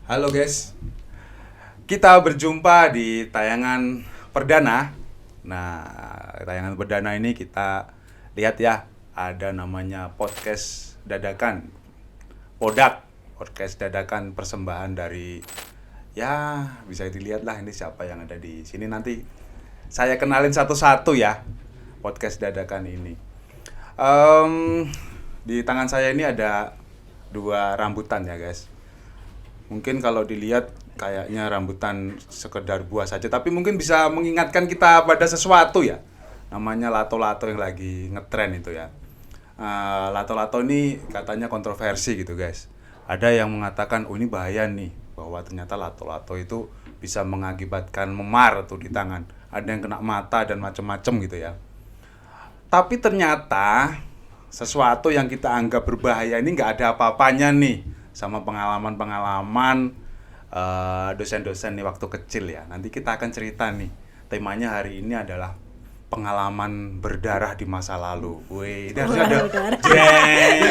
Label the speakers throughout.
Speaker 1: Halo guys, kita berjumpa di tayangan perdana. Nah, tayangan perdana ini kita lihat ya, ada namanya podcast dadakan, podcast dadakan persembahan dari, ya bisa dilihat lah ini siapa yang ada di sini. Nanti saya kenalin satu-satu ya, podcast dadakan ini. Di tangan saya ini ada 2 rambutan ya guys. Mungkin kalau dilihat kayaknya rambutan sekedar buah saja, tapi mungkin bisa mengingatkan kita pada sesuatu ya. Namanya lato-lato yang lagi ngetren itu ya. Lato-lato ini katanya kontroversi gitu guys. Ada yang mengatakan, oh ini bahaya nih, bahwa ternyata lato-lato itu bisa mengakibatkan memar tuh di tangan. Ada yang kena mata dan macam-macam gitu ya. Tapi ternyata sesuatu yang kita anggap berbahaya ini nggak ada apa-apanya nih sama pengalaman-pengalaman dosen-dosen nih waktu kecil ya. Nanti kita akan cerita nih. Temanya hari ini adalah pengalaman berdarah di masa lalu. Wih, ini harusnya ada jreng.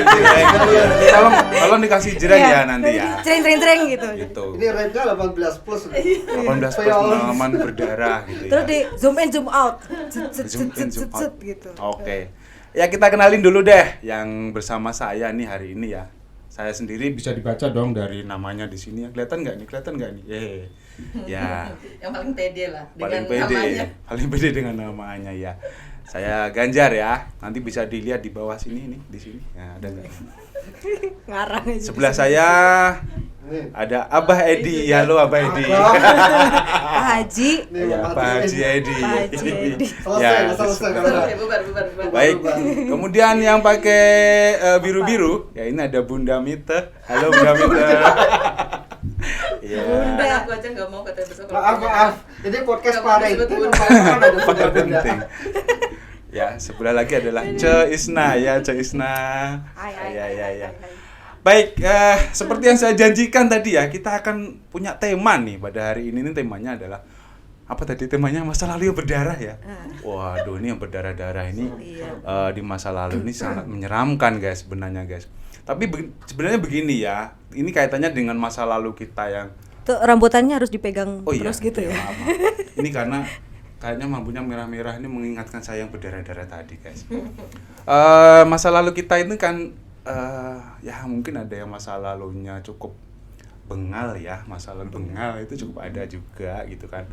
Speaker 1: Tolong dikasih jreng ya nanti ya.
Speaker 2: Jreng gitu.
Speaker 3: Ini rate-nya 18 plus.
Speaker 1: 18 plus pengalaman berdarah gitu ya.
Speaker 2: Terus di zoom in zoom out.
Speaker 1: Zoom in, zoom out.
Speaker 2: Gitu.
Speaker 1: Oke. Ya kita kenalin dulu deh yang bersama saya nih hari ini ya. Saya sendiri bisa dibaca dong dari namanya di sini ya. Kelihatan nggak nih? Ya.
Speaker 4: Yang paling pede lah
Speaker 1: Paling
Speaker 4: dengan
Speaker 1: pede,
Speaker 4: namanya.
Speaker 1: paling pede dengan namanya ya. Saya Ganjar ya. Nanti bisa dilihat di bawah sini nih, di sini. Nah, ada nggak?
Speaker 2: Ngarang aja.
Speaker 1: Sebelah saya ada Abah Edi. Halo Abah Edi.
Speaker 2: Pak Haji.
Speaker 1: Ya, Pak Haji Edi.
Speaker 2: Pak Haji Edi.
Speaker 1: Ya,
Speaker 3: Selesai.
Speaker 4: Bubar.
Speaker 1: baik. Kemudian yang pakai biru-biru, ya ini ada Bunda Mite. Halo Bunda Mite. Iya.
Speaker 2: Bunda.
Speaker 4: Aku aja nggak mau katanya besok.
Speaker 3: Maaf. Ini podcast
Speaker 4: Nggak mau
Speaker 3: Pare itu
Speaker 4: disebut Bunda.
Speaker 1: Pakai penting. Ya, sebelah lagi adalah Ce Isna ya, Ce Isna. Ya. Baik, seperti yang saya janjikan tadi ya, kita akan punya tema nih pada hari ini. Ini temanya adalah apa tadi temanya? Masa lalu yang berdarah ya. Waduh, ini yang berdarah-darah ini di masa lalu ini sangat menyeramkan guys, sebenarnya guys. Tapi sebenarnya begini ya, ini kaitannya dengan masa lalu kita yang
Speaker 2: Tuh rambutannya harus dipegang terus gitu ya.
Speaker 1: maaf. Ini karena kayaknya lampunya merah-merah ini mengingatkan saya yang berdarah-darah tadi guys. Masa lalu kita ini kan ya mungkin ada yang masa lalunya cukup bengal ya, masa lalu bengal itu cukup ada juga gitu kan.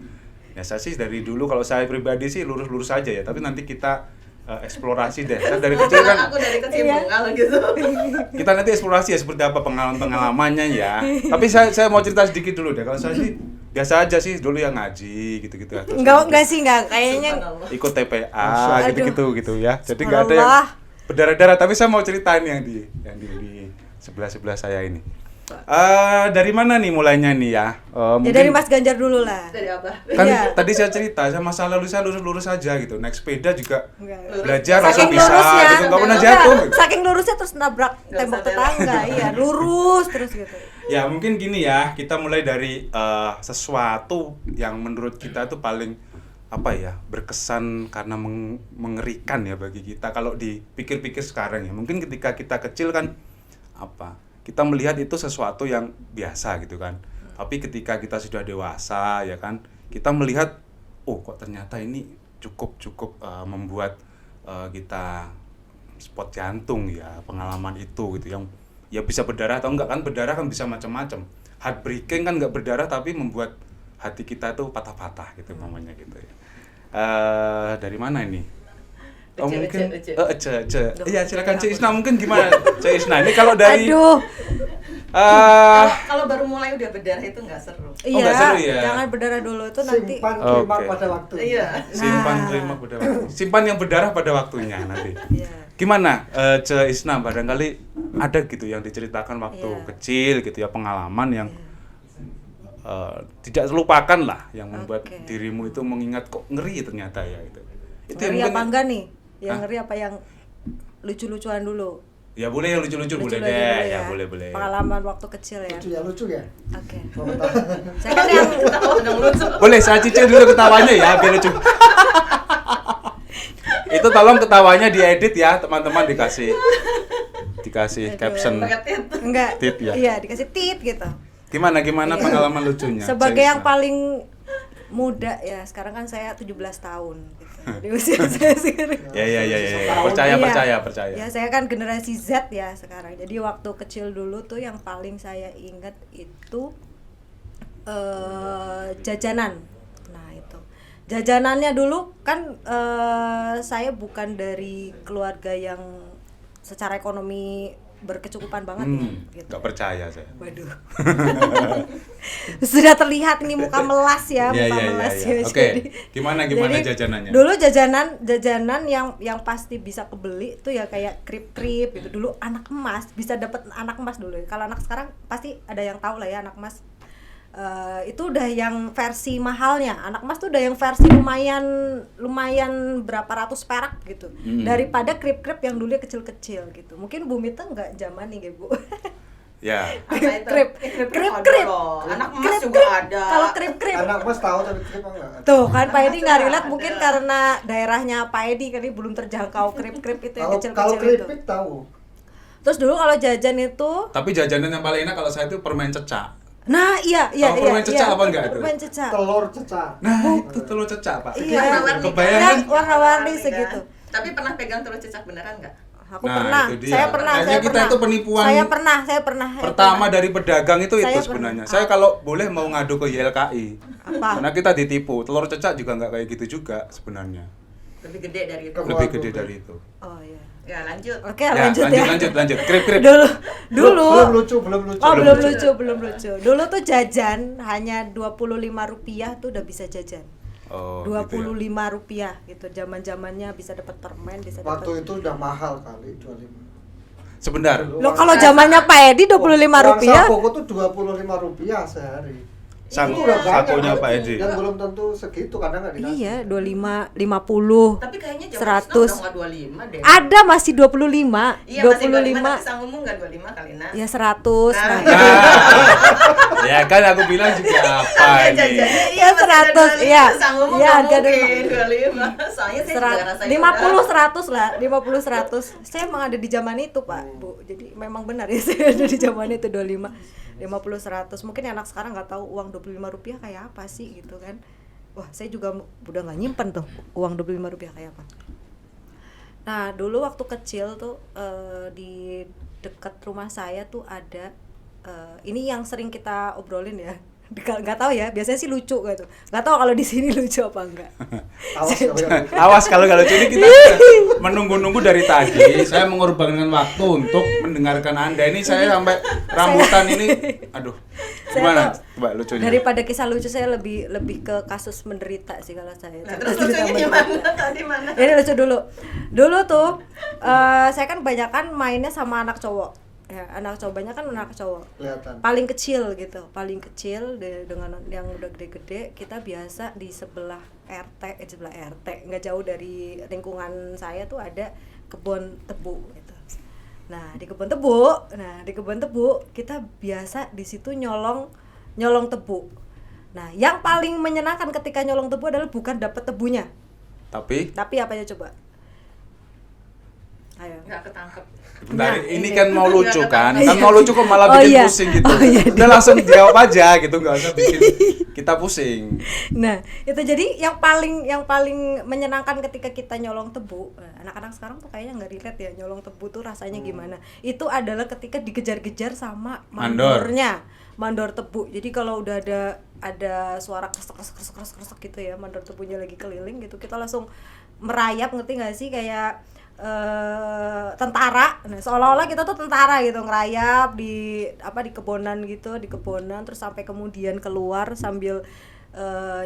Speaker 1: Ya saya sih dari dulu kalau saya pribadi sih lurus-lurus aja ya, tapi nanti kita eksplorasi deh. Saya dari kecil kan,
Speaker 4: Aku dari kecil bengal gitu.
Speaker 1: kita nanti eksplorasi ya seperti apa pengalamannya ya. Tapi saya mau cerita sedikit dulu deh. Kalau saya sih biasa aja sih dulu yang ngaji gitu-gitu. Terus
Speaker 2: Enggak sih, kayaknya
Speaker 1: ikut TPA gitu ya. Jadi nggak ada yang
Speaker 2: Subhanallah.
Speaker 1: berdarah-darah. Tapi saya mau ceritain yang di sebelah saya ini. Dari mana nih mulainya nih ya?
Speaker 2: ya
Speaker 1: Mungkin
Speaker 2: dari Mas Ganjar dulu lah.
Speaker 4: Dari apa?
Speaker 1: kan
Speaker 2: Iya.
Speaker 1: tadi saya cerita, saya masa lalu saya lurus-lurus aja gitu. Naik sepeda juga
Speaker 2: Enggak.
Speaker 1: belajar
Speaker 2: Saking
Speaker 1: langsung bisa
Speaker 2: lurusnya,
Speaker 1: gitu. Nggak pernah
Speaker 4: Enggak.
Speaker 1: jatuh.
Speaker 2: Saking lurusnya terus nabrak
Speaker 4: Nggak
Speaker 2: tembok
Speaker 4: usah belok.
Speaker 2: tetangga, iya lurus terus gitu.
Speaker 1: Ya mungkin gini ya, kita mulai dari sesuatu yang menurut kita tuh paling apa ya, berkesan karena mengerikan ya bagi kita kalau dipikir-pikir sekarang ya. Mungkin ketika kita kecil kan kita melihat itu sesuatu yang biasa gitu kan. Tapi ketika kita sudah dewasa ya kan, kita melihat kok ternyata ini cukup membuat kita spot jantung ya, pengalaman itu gitu yang ya bisa berdarah atau enggak kan. Berdarah kan bisa macam-macam. Heartbreaking kan enggak berdarah tapi membuat hati kita tuh patah-patah gitu namanya gitu ya. Dari mana ini? Mungkin
Speaker 4: Ece.
Speaker 1: Iya, silakan Ce Isna, mungkin gimana Ce Isna? Ini kalau dari
Speaker 2: Aduh.
Speaker 4: Kalau baru mulai udah berdarah itu nggak seru.
Speaker 2: Iya,
Speaker 1: nggak seru ya?
Speaker 2: jangan berdarah dulu tuh nanti.
Speaker 3: Simpan terima
Speaker 1: Oke.
Speaker 3: pada waktu.
Speaker 4: Iya.
Speaker 1: simpan yang berdarah pada waktunya nanti.
Speaker 2: Iya.
Speaker 1: Gimana Ce Isna, barangkali ada gitu yang diceritakan waktu
Speaker 2: Iya.
Speaker 1: kecil gitu ya, pengalaman yang tidak terlupakan lah, yang membuat
Speaker 2: Oke.
Speaker 1: dirimu itu mengingat kok ngeri ternyata ya itu. Itu
Speaker 2: Ngeri
Speaker 1: yang
Speaker 2: apa
Speaker 1: mungkin-
Speaker 2: enggak nih? Yang
Speaker 1: Hah?
Speaker 2: ngeri apa yang lucu-lucuan dulu?
Speaker 1: Ya boleh yang lucu-lucu boleh
Speaker 2: Lucu-lucu
Speaker 1: deh,
Speaker 2: dulu
Speaker 1: ya boleh.
Speaker 2: Pengalaman waktu kecil ya.
Speaker 3: Lucu ya.
Speaker 2: Oke.
Speaker 3: Mau tahu?
Speaker 2: Saya kan yang
Speaker 4: Tahu dong lucu.
Speaker 1: Boleh saya cicil dulu ketawanya ya biar lucu. Itu tolong ketawanya diedit ya teman-teman, dikasih
Speaker 2: Aduh.
Speaker 1: caption
Speaker 4: Pakai tit.
Speaker 2: enggak.
Speaker 1: Tit ya?
Speaker 2: Iya, dikasih tit gitu.
Speaker 1: Gimana
Speaker 2: Iya.
Speaker 1: pengalaman lucunya?
Speaker 2: Sebagai yang
Speaker 1: Zaisna?
Speaker 2: paling muda ya, sekarang kan saya 17 tahun gitu. Di usia saya sekarang.
Speaker 1: Ya.
Speaker 2: Iya.
Speaker 1: Percaya.
Speaker 2: Ya, saya kan generasi Z ya sekarang. Jadi waktu kecil dulu tuh yang paling saya ingat itu jajanan. Nah, itu. Jajanannya dulu kan saya bukan dari keluarga yang secara ekonomi berkecukupan banget ya, gitu.
Speaker 1: Gak percaya saya.
Speaker 2: Waduh. Sudah terlihat ini muka melas ya, muka melas ya.
Speaker 1: Oke,
Speaker 2: Jadi-
Speaker 1: gimana
Speaker 2: jadi,
Speaker 1: jajanannya?
Speaker 2: Dulu jajanan yang pasti bisa kebeli tuh ya kayak krip-krip gitu. Dulu anak emas bisa dapat anak emas dulu. Kalau anak sekarang pasti ada yang tahu lah ya anak emas. Itu udah yang versi mahalnya. Anak emas tuh udah yang versi lumayan berapa ratus perak gitu. Daripada krip-krip yang dulu kecil-kecil gitu. Mungkin Bu Mita nggak zaman nih, Bu.
Speaker 1: Ya.
Speaker 4: Apa itu?
Speaker 2: Krip.
Speaker 4: Ada loh. Anak emas juga ada.
Speaker 2: Kalau krip-krip
Speaker 3: Anak mas tahu tapi krip enggak.
Speaker 2: tuh kan Pak
Speaker 4: Anak
Speaker 2: Edi
Speaker 4: emas
Speaker 2: nggak
Speaker 4: juga
Speaker 2: relate
Speaker 4: ada.
Speaker 2: mungkin karena daerahnya Pak Edi kali belum terjangkau krip-krip itu yang
Speaker 3: Kalau
Speaker 2: kecil-kecil itu.
Speaker 3: keripik tahu.
Speaker 2: Terus dulu kalau jajan itu,
Speaker 1: Tapi jajanan yang paling enak kalau saya itu permen cecak.
Speaker 2: nah iya.
Speaker 1: Kalau permen cecak apa enggak itu?
Speaker 2: Permen cecak.
Speaker 3: Telur cecak.
Speaker 1: Nah, itu telur cecak, Pak.
Speaker 2: Iya.
Speaker 4: Warna-warni.
Speaker 1: Kebayang
Speaker 2: Yang
Speaker 1: kan?
Speaker 2: warna-warni
Speaker 4: Kan?
Speaker 2: segitu.
Speaker 4: Tapi pernah pegang telur cecak beneran nggak?
Speaker 2: Aku
Speaker 1: Nah,
Speaker 2: pernah,
Speaker 1: itu dia.
Speaker 2: saya pernah,
Speaker 1: Kayaknya
Speaker 2: saya
Speaker 1: kita
Speaker 2: pernah.
Speaker 1: itu penipuan
Speaker 2: Saya pernah.
Speaker 1: Pertama dari pedagang itu
Speaker 2: Saya
Speaker 1: sebenarnya.
Speaker 2: pernah.
Speaker 1: Saya kalau boleh mau ngadu ke YLKI.
Speaker 2: Apa?
Speaker 1: Karena kita ditipu. Telur cecak juga nggak kayak gitu juga sebenarnya.
Speaker 4: Lebih gede dari itu.
Speaker 3: Ke-
Speaker 1: Lebih gede dari itu.
Speaker 2: Oh iya.
Speaker 4: Ya lanjut.
Speaker 2: Oke,
Speaker 1: Ya,
Speaker 2: lanjut ya.
Speaker 1: lanjut. Krip.
Speaker 2: Dulu.
Speaker 3: Belum lucu.
Speaker 2: Oh, belum lucu. Dulu tuh jajan hanya Rp25 tuh udah bisa jajan.
Speaker 1: Oh, gitu ya.
Speaker 2: Rp25 gitu. Zaman-zamannya bisa dapat permen, bisa dapat.
Speaker 3: Waktu itu udah mahal kali 25.
Speaker 1: Sebentar.
Speaker 2: Loh kalau zamannya Pak Edi Rp25.
Speaker 3: Uang sakuku tuh Rp25 sehari.
Speaker 1: Sak-
Speaker 3: Itu udah banyak,
Speaker 1: sakunya
Speaker 3: kan?
Speaker 1: Pak Edi.
Speaker 3: Dan belum tentu segitu, kadang nggak dikasih.
Speaker 2: Iya, 25, 50.
Speaker 4: Tapi kayaknya zaman
Speaker 2: 100.
Speaker 4: udah nggak 25 deh.
Speaker 2: Ada masih 25.
Speaker 4: Iya masih 25
Speaker 2: 25.
Speaker 4: tapi sang umum nggak 25 kali nak.
Speaker 2: Ya 100.
Speaker 4: Nah.
Speaker 1: Nah, ya kan aku bilang juga apa ini.
Speaker 2: Ya, 100, iya.
Speaker 4: Sang umum
Speaker 2: Iya,
Speaker 4: nggak
Speaker 2: ada
Speaker 4: mungkin 25. Soalnya saya juga ngerasain
Speaker 2: 50
Speaker 4: udah.
Speaker 2: 100 lah, 50 100. Saya emang ada di zaman itu, Pak, Bu. Jadi memang benar ya saya ada di zaman itu 25, 50 100. Mungkin anak sekarang nggak tahu uang Rp25 kayak apa sih gitu kan. Wah, saya juga udah nggak nyimpen tuh uang Rp25 kayak apa. Nah, dulu waktu kecil tuh di dekat rumah saya tuh ada ini yang sering kita obrolin ya. Nggak tahu ya, biasanya sih lucu gitu. Nggak tahu kalau di sini lucu apa enggak.
Speaker 3: Awas kalau
Speaker 1: Awas kalau lucu ini kita sudah menunggu-nunggu dari tadi. Saya mengorbankan waktu untuk mendengarkan Anda. Ini saya sampai rambutan ini. Aduh. Gimana? Coba lucunya.
Speaker 2: Daripada kisah lucu saya lebih ke kasus menderita sih kalau saya.
Speaker 4: Nah, terus
Speaker 2: Cerita
Speaker 4: lucunya
Speaker 2: menderita.
Speaker 4: gimana? Tadi mana?
Speaker 2: Ini lucu dulu. Dulu tuh saya kan banyakan mainnya sama anak cowok. Ya, anak cowok banyak kan anak cowok.
Speaker 3: kelihatan.
Speaker 2: Paling kecil gitu, paling kecil dengan yang udah gede-gede. Kita biasa di sebelah RT, nggak jauh dari lingkungan saya tuh ada kebun tebu gitu. Nah di kebun tebu kita biasa di situ nyolong tebu. Nah yang paling menyenangkan ketika nyolong tebu adalah bukan dapat tebunya,
Speaker 1: Tapi
Speaker 2: tapi apanya coba? Ayo.
Speaker 4: Nggak ketangkep.
Speaker 1: bentar,
Speaker 2: Nah,
Speaker 1: ini
Speaker 2: ini.
Speaker 1: kan mau lucu kan?
Speaker 2: Iya.
Speaker 1: Kan mau lucu kok malah
Speaker 2: Oh,
Speaker 1: bikin
Speaker 2: iya.
Speaker 1: pusing gitu.
Speaker 2: Oh, iya,
Speaker 1: Udah langsung jawab aja gitu, nggak usah bikin kita pusing.
Speaker 2: Nah, itu jadi yang paling menyenangkan ketika kita nyolong tebu. Anak-anak sekarang tuh kayaknya nggak relate ya nyolong tebu tuh rasanya gimana. Itu adalah ketika dikejar-kejar sama mandornya. Mandor tebu. Jadi kalau udah ada suara kresek gitu ya, mandor tebunya lagi keliling gitu, kita langsung merayap, ngerti nggak sih, kayak tentara. Nah, seolah-olah kita tuh tentara gitu, ngerayap di kebonan gitu, di kebonan terus sampai kemudian keluar sambil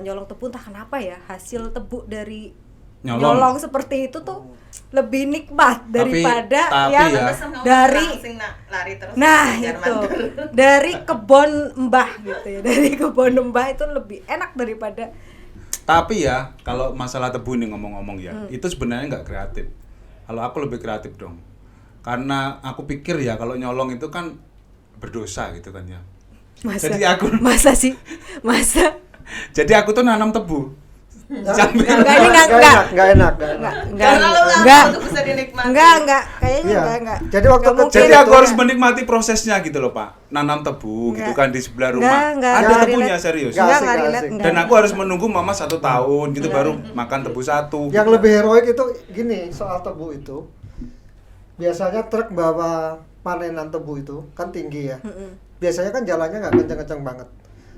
Speaker 2: nyolong tebu. Entah kenapa ya, hasil tebu dari nyolong seperti itu tuh lebih nikmat daripada
Speaker 1: tapi
Speaker 2: yang
Speaker 1: ya.
Speaker 4: Pantesan kamu
Speaker 2: dari
Speaker 4: langsung lari terus
Speaker 2: nah
Speaker 4: ngejar
Speaker 2: itu
Speaker 4: mandor.
Speaker 2: dari kebon mbah gitu ya, dari kebon mbah itu lebih enak daripada.
Speaker 1: Tapi ya, kalau masalah tebu nih ngomong-ngomong ya, itu sebenarnya nggak kreatif. Kalau aku lebih kreatif dong. Karena aku pikir ya kalau nyolong itu kan berdosa gitu kan ya.
Speaker 2: Masa
Speaker 1: Jadi aku
Speaker 2: masa sih masa
Speaker 1: Jadi aku tuh nanam tebu. Sambil
Speaker 2: Enggak, ini enggak.
Speaker 3: Enggak enak.
Speaker 2: Enggak.
Speaker 4: Terlalu lama
Speaker 2: Enggak.
Speaker 4: untuk bisa dinikmati.
Speaker 2: Enggak. Kayaknya
Speaker 3: Iya.
Speaker 2: enggak.
Speaker 3: Jadi waktu
Speaker 2: Nggak mungkin.
Speaker 1: Jadi
Speaker 3: kecil
Speaker 1: aku
Speaker 3: itu-
Speaker 1: harus menikmati prosesnya gitu loh Pak. Nanam tebu gitu kan di sebelah rumah.
Speaker 2: Enggak,
Speaker 1: Ada
Speaker 2: enggak
Speaker 1: tebunya
Speaker 2: relate.
Speaker 1: serius.
Speaker 3: Enggak.
Speaker 2: Enggak
Speaker 3: asik,
Speaker 2: relate,
Speaker 3: asik.
Speaker 2: enggak.
Speaker 1: Dan aku harus menunggu mama 1 tahun gitu baru makan tebu 1.
Speaker 3: Yang lebih heroik itu gini soal tebu itu. Biasanya truk bawa panenan tebu itu kan tinggi ya. Biasanya kan jalannya nggak kencang-kencang banget.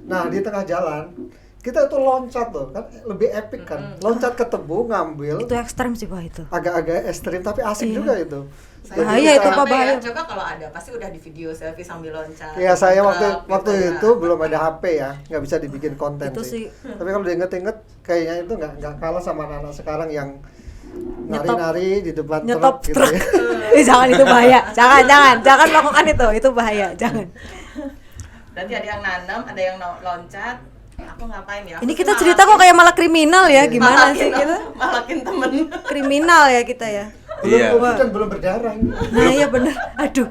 Speaker 3: Nah di tengah jalan kita itu loncat tuh kan lebih epic kan. Loncat ke tebu ngambil.
Speaker 2: Itu ekstrem sih Pak itu.
Speaker 3: Agak-agak ekstrim tapi asik
Speaker 2: Iya.
Speaker 3: juga itu.
Speaker 2: Bahaya itu, Pak, bahaya.
Speaker 4: Coba kalau ada pasti udah di video selfie sambil loncat.
Speaker 3: Iya saya
Speaker 4: Truk,
Speaker 3: waktu
Speaker 4: gitu ya.
Speaker 3: itu belum ada HP ya, nggak bisa dibikin konten
Speaker 2: Itu
Speaker 3: sih.
Speaker 2: sih.
Speaker 3: Tapi kalau diinget-inget kayaknya itu nggak kalah sama anak-anak sekarang yang
Speaker 2: Nyetop.
Speaker 3: nari-nari di depan
Speaker 2: Nyetop
Speaker 3: truk gitu
Speaker 2: truk.
Speaker 3: ya.
Speaker 2: Jangan, itu bahaya. Jangan lakukan itu bahaya. Jangan.
Speaker 4: Berarti ada yang nanam, ada yang loncat. Aku ngapain ya?
Speaker 2: Ini kita cerita kok kayak malah kriminal ya, gimana sih kita?
Speaker 4: Malakin temen.
Speaker 2: Kriminal ya kita ya.
Speaker 3: Belum
Speaker 1: Iya.
Speaker 3: COVID dan belum berdarah ini.
Speaker 2: Nah, iya bener. Aduh.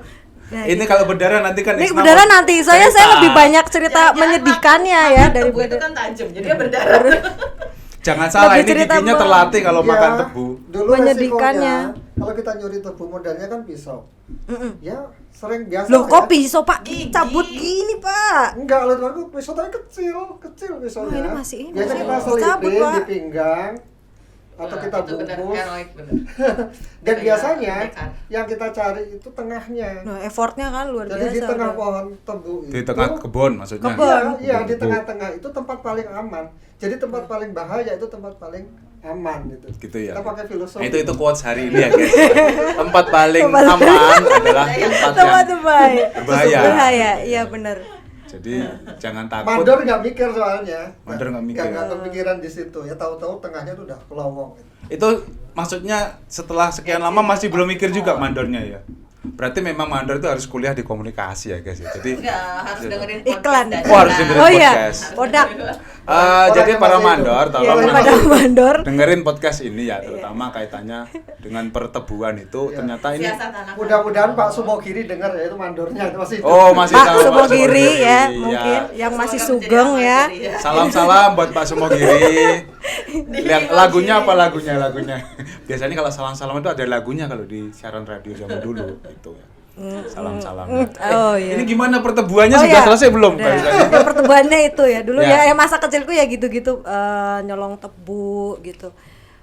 Speaker 2: Nah,
Speaker 1: Ini
Speaker 2: gitu.
Speaker 1: kalau berdarah nanti kan
Speaker 2: Ini
Speaker 1: Isma
Speaker 2: berdarah
Speaker 1: mau
Speaker 2: nanti. Soalnya saya
Speaker 1: cerita.
Speaker 2: lebih banyak cerita
Speaker 4: Jangan-jangan
Speaker 2: menyedihkannya ya
Speaker 4: makan tebu itu
Speaker 2: daripada
Speaker 4: kan tajam, jadi dia berdarah.
Speaker 1: Jangan salah,
Speaker 2: Lebih
Speaker 1: ini
Speaker 2: cerita
Speaker 1: giginya
Speaker 2: mau-
Speaker 1: terlatih kalau
Speaker 3: Iya,
Speaker 1: makan tebu.
Speaker 3: Dulu
Speaker 2: Menyedihkannya.
Speaker 3: resikonya, kalau kita nyuri tebu modalnya kan pisau. Ya sering biasa.
Speaker 2: Loh,
Speaker 3: ya.
Speaker 2: kok pisau Pak?
Speaker 4: Gigi.
Speaker 2: Cabut gini Pak.
Speaker 3: Enggak, oleh aku pisau tapi kecil pisaunya.
Speaker 2: Oh, ini masih-
Speaker 3: Biasanya kita
Speaker 2: masih cabut,
Speaker 3: selipin
Speaker 2: Pak.
Speaker 3: di pinggang atau
Speaker 4: Nah,
Speaker 3: kita
Speaker 4: itu bener,
Speaker 3: bungkus.
Speaker 4: heroik bener.
Speaker 3: Dan
Speaker 4: Iya,
Speaker 3: biasanya
Speaker 4: ikan.
Speaker 3: yang kita cari itu tengahnya.
Speaker 2: Nah, effortnya kan luar
Speaker 3: Jadi
Speaker 2: biasa.
Speaker 3: di tengah
Speaker 2: udah.
Speaker 3: pohon tebu itu.
Speaker 1: Di tengah kebun maksudnya.
Speaker 2: Kebun.
Speaker 3: Iya, di
Speaker 1: Tebu.
Speaker 3: tengah-tengah itu tempat paling aman. Jadi tempat paling bahaya itu tempat paling aman gitu.
Speaker 1: Gitu ya.
Speaker 3: Kita pakai filosofi.
Speaker 1: Nah, itu quotes hari ini ya guys. Tempat paling
Speaker 2: Tempat-
Speaker 1: aman adalah tempat
Speaker 2: Tempat
Speaker 1: yang
Speaker 2: bahaya.
Speaker 1: berbahaya.
Speaker 2: Bahaya, iya benar.
Speaker 1: Jadi jangan takut.
Speaker 3: Mandor nggak mikir soalnya.
Speaker 1: Mandor nggak mikir.
Speaker 3: Nggak kepikiran di situ. Ya tahu-tahu tengahnya tuh udah kelowong.
Speaker 1: Itu maksudnya setelah sekian lama masih belum mikir juga mandornya ya. Berarti memang mandor itu harus kuliah di komunikasi ya guys ya. Jadi
Speaker 4: Enggak, harus dengerin
Speaker 2: Iklan.
Speaker 4: podcast
Speaker 1: Oh, harus dengerin
Speaker 2: Oh iya,
Speaker 1: podcast.
Speaker 2: Podak.
Speaker 1: jadi
Speaker 3: yang
Speaker 1: para
Speaker 3: masih
Speaker 1: mandor
Speaker 3: hidup.
Speaker 1: tolong
Speaker 2: Iya, pada mandor.
Speaker 1: dengerin podcast ini ya, terutama kaitannya dengan pertebuan itu
Speaker 3: Iya.
Speaker 1: ternyata ini.
Speaker 4: Siasat anak.
Speaker 3: Mudah-mudahan Pak Sumogiri dengar ya itu mandornya itu masih.
Speaker 1: Oh, masih
Speaker 2: Pak
Speaker 1: tahu
Speaker 2: Sumogiri ya,
Speaker 1: Iya.
Speaker 2: mungkin yang
Speaker 4: Semoga
Speaker 2: masih
Speaker 4: menjadi
Speaker 2: sugeng
Speaker 4: amal
Speaker 2: ya.
Speaker 4: jariah.
Speaker 1: Salam-salam buat Pak Sumogiri. Lihat
Speaker 4: Di-
Speaker 1: lagunya apa lagunya? Biasanya kalau salam-salam itu ada lagunya kalau di siaran radio zaman dulu gitu ya. Salam-salam.
Speaker 2: Oh iya.
Speaker 1: Ini gimana pertebuannya
Speaker 2: Oh,
Speaker 1: sudah
Speaker 2: iya.
Speaker 1: selesai belum?
Speaker 2: Udah.
Speaker 1: Guys?
Speaker 2: Ya, pertebuannya itu ya. Dulu
Speaker 1: Ya.
Speaker 2: ya masa kecilku ya gitu-gitu nyolong tebu gitu.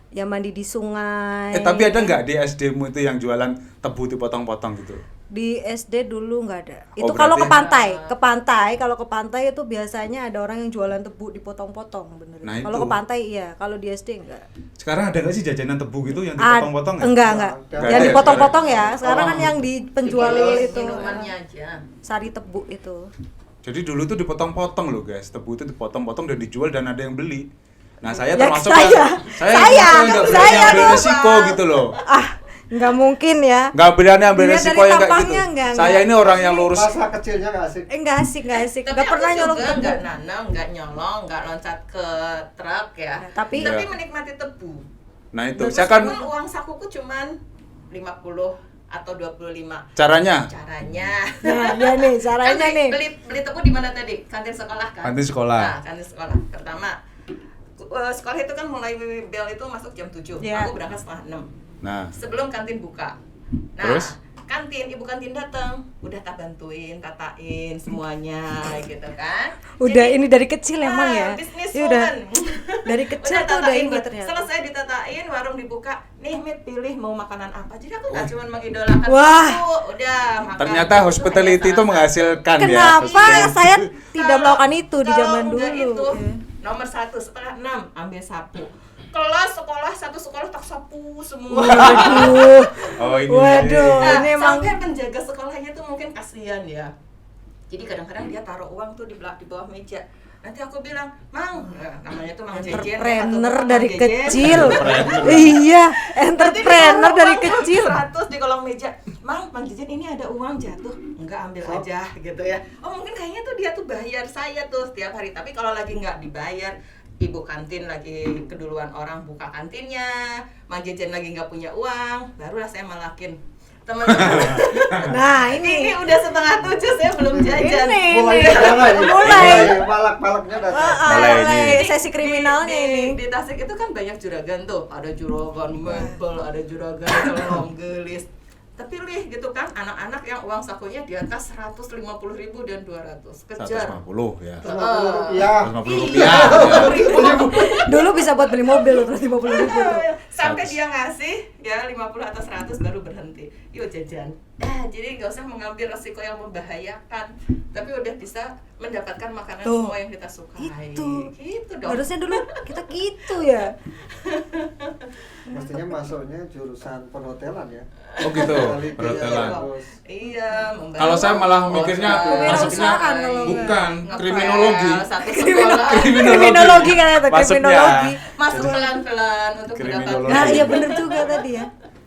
Speaker 2: Ya mandi di sungai.
Speaker 1: Tapi ada nggak di SD-mu itu yang jualan tebu dipotong-potong gitu?
Speaker 2: Di SD dulu nggak ada.
Speaker 1: Oh,
Speaker 2: Itu kalau ke
Speaker 1: berarti-
Speaker 2: pantai, kalau ke pantai itu biasanya ada orang yang jualan tebu dipotong-potong bener.
Speaker 1: Nah,
Speaker 2: Kalau
Speaker 1: itu.
Speaker 2: ke pantai iya, kalau di SD enggak.
Speaker 1: Sekarang ada nggak sih jajanan tebu gitu yang
Speaker 2: Ad-
Speaker 1: dipotong-potong?
Speaker 2: Enggak.
Speaker 3: Nggak
Speaker 2: Yang
Speaker 1: ada ya
Speaker 2: dipotong-potong ya. Sekarang
Speaker 1: Oh.
Speaker 2: kan yang di penjual
Speaker 4: Jadi,
Speaker 2: itu
Speaker 4: minumannya aja.
Speaker 2: sari tebu itu.
Speaker 1: Jadi dulu tuh dipotong-potong loh guys, tebu itu dipotong-potong dan dijual dan ada yang beli. Nah saya
Speaker 2: Ya,
Speaker 1: termasuk
Speaker 2: saya.
Speaker 1: yang
Speaker 2: Saya
Speaker 1: nggak berani
Speaker 2: saya
Speaker 1: ambil
Speaker 2: dong,
Speaker 1: resiko
Speaker 4: Pak.
Speaker 1: gitu loh.
Speaker 2: Nggak mungkin ya.
Speaker 1: Nggak berani ambil
Speaker 2: Dilihat
Speaker 1: resiko
Speaker 2: dari
Speaker 1: yang kayak gitu.
Speaker 2: tampangnya enggak.
Speaker 1: Saya ini orang yang lurus.
Speaker 3: Masa kecilnya nggak asik.
Speaker 2: Enggak asik.
Speaker 4: Tapi
Speaker 2: Enggak pernah
Speaker 4: aku
Speaker 2: nyolong
Speaker 4: juga
Speaker 2: tebu.
Speaker 4: nggak nanam, nggak nyolong, nggak loncat ke truk ya.
Speaker 2: Ya, tapi-
Speaker 1: Iya.
Speaker 4: menikmati tebu.
Speaker 1: Nah itu, saya kan
Speaker 4: Meskipun uang sakuku cuman 50 atau 25.
Speaker 1: caranya
Speaker 4: Caranya.
Speaker 2: Nah, ya nih caranya
Speaker 4: Kan
Speaker 2: nih.
Speaker 4: beli tebu di mana tadi? Kantin sekolah kan?
Speaker 1: Kantin sekolah.
Speaker 4: Nah, kantin sekolah. Pertama, sekolah itu kan mulai bel itu masuk jam 7.
Speaker 2: Iya.
Speaker 4: Aku berangkat setengah 6.
Speaker 1: nah
Speaker 4: Sebelum kantin buka. Nah,
Speaker 1: Terus?
Speaker 4: ibu kantin datang, udah tak bantuin, tatain semuanya gitu kan.
Speaker 2: Udah
Speaker 4: Jadi,
Speaker 2: ini dari kecil emang ya.
Speaker 4: Bisnis
Speaker 2: Ini udah
Speaker 4: woman.
Speaker 2: dari kecil tuh udah
Speaker 4: tatain,
Speaker 2: ini
Speaker 4: buat-
Speaker 2: ternyata.
Speaker 4: Selesai ditatain, warung dibuka. Nih, Mit, pilih mau makanan apa. Jadi aku nggak cuma mengidolakan
Speaker 2: Wah.
Speaker 4: tebu, udah makan.
Speaker 1: ternyata
Speaker 4: tebu
Speaker 1: hospitality
Speaker 4: hanya
Speaker 1: itu
Speaker 4: salah
Speaker 1: menghasilkan ya.
Speaker 2: Kenapa
Speaker 1: Hospitality.
Speaker 2: saya tidak melakukan itu di
Speaker 4: Kalau
Speaker 2: zaman
Speaker 4: udah
Speaker 2: dulu?
Speaker 4: itu,
Speaker 2: Iya.
Speaker 4: nomor 1 setengah 6 ambil sapu. Kelas satu sekolah tak sapu semua.
Speaker 2: Waduh.
Speaker 1: Oh ini.
Speaker 2: Waduh.
Speaker 4: Nah,
Speaker 2: ini emang-
Speaker 4: sampai penjaga sekolahnya tuh mungkin kasihan ya. Jadi kadang-kadang dia taruh uang tuh di bawah meja. Nanti aku bilang, Mang, namanya tuh Mang Jejen.
Speaker 2: Entrepreneur
Speaker 4: atau
Speaker 2: dari
Speaker 4: Mang Jejen.
Speaker 2: kecil. Iya, entrepreneur dari kecil.
Speaker 4: 100 di kolong meja. Mang Jejen ini ada uang jatuh. Enggak, ambil aja gitu ya. Oh, mungkin kayaknya tuh dia tuh bayar saya tuh setiap hari. Tapi kalau lagi nggak dibayar, ibu kantin lagi keduluan orang buka kantinnya, Mang Jejen lagi nggak punya uang, barulah saya malakin. teman-teman.
Speaker 2: Nah,
Speaker 4: Ini
Speaker 2: ini
Speaker 4: udah 6:30 saya belum jajan.
Speaker 3: Mulai
Speaker 2: ini.
Speaker 3: jalan ya.
Speaker 2: Mulai.
Speaker 3: Palak-palaknya datang.
Speaker 1: Mulai ini.
Speaker 2: sesi kriminalnya ini.
Speaker 4: Di Tasik itu kan banyak juragan tuh, ada juragan mebel, ada juragan celong gelis. Tapi lih gitu kan, anak-anak yang uang sakunya di atas 150.000 dan 200. Kejar.
Speaker 1: 150 ya.
Speaker 3: Rupiah.
Speaker 1: 150
Speaker 4: Iya,
Speaker 1: rupiah.
Speaker 2: Dulu bisa buat beli mobil 150.000 tuh.
Speaker 4: sampai dia ngasih ya 50 atau 100 baru berhenti. Yuk jajan. Jadi nggak usah mengambil resiko yang membahayakan, tapi udah bisa mendapatkan makanan
Speaker 2: Tuh.
Speaker 4: semua yang kita sukai.
Speaker 2: Gitu.
Speaker 4: Gitu dong.
Speaker 2: Harusnya dulu kita gitu ya.
Speaker 3: Mestinya masuknya jurusan perhotelan ya.
Speaker 1: Oh gitu,
Speaker 3: Quality-nya
Speaker 1: perhotelan.
Speaker 3: bagus.
Speaker 4: Iya, membangun.
Speaker 1: Kalau saya malah mikirnya masuknya
Speaker 2: Kewirausahaan kalau enggak.
Speaker 1: bukan
Speaker 4: Ngepel,
Speaker 1: kriminologi.
Speaker 4: satu sekolah.
Speaker 2: Kriminologi kan itu
Speaker 1: Masuknya.
Speaker 2: kriminologi.
Speaker 4: Masuk pelan-pelan untuk
Speaker 1: Kriminologi.
Speaker 4: mendapatkan.
Speaker 2: Nah, iya bener juga tadi ya.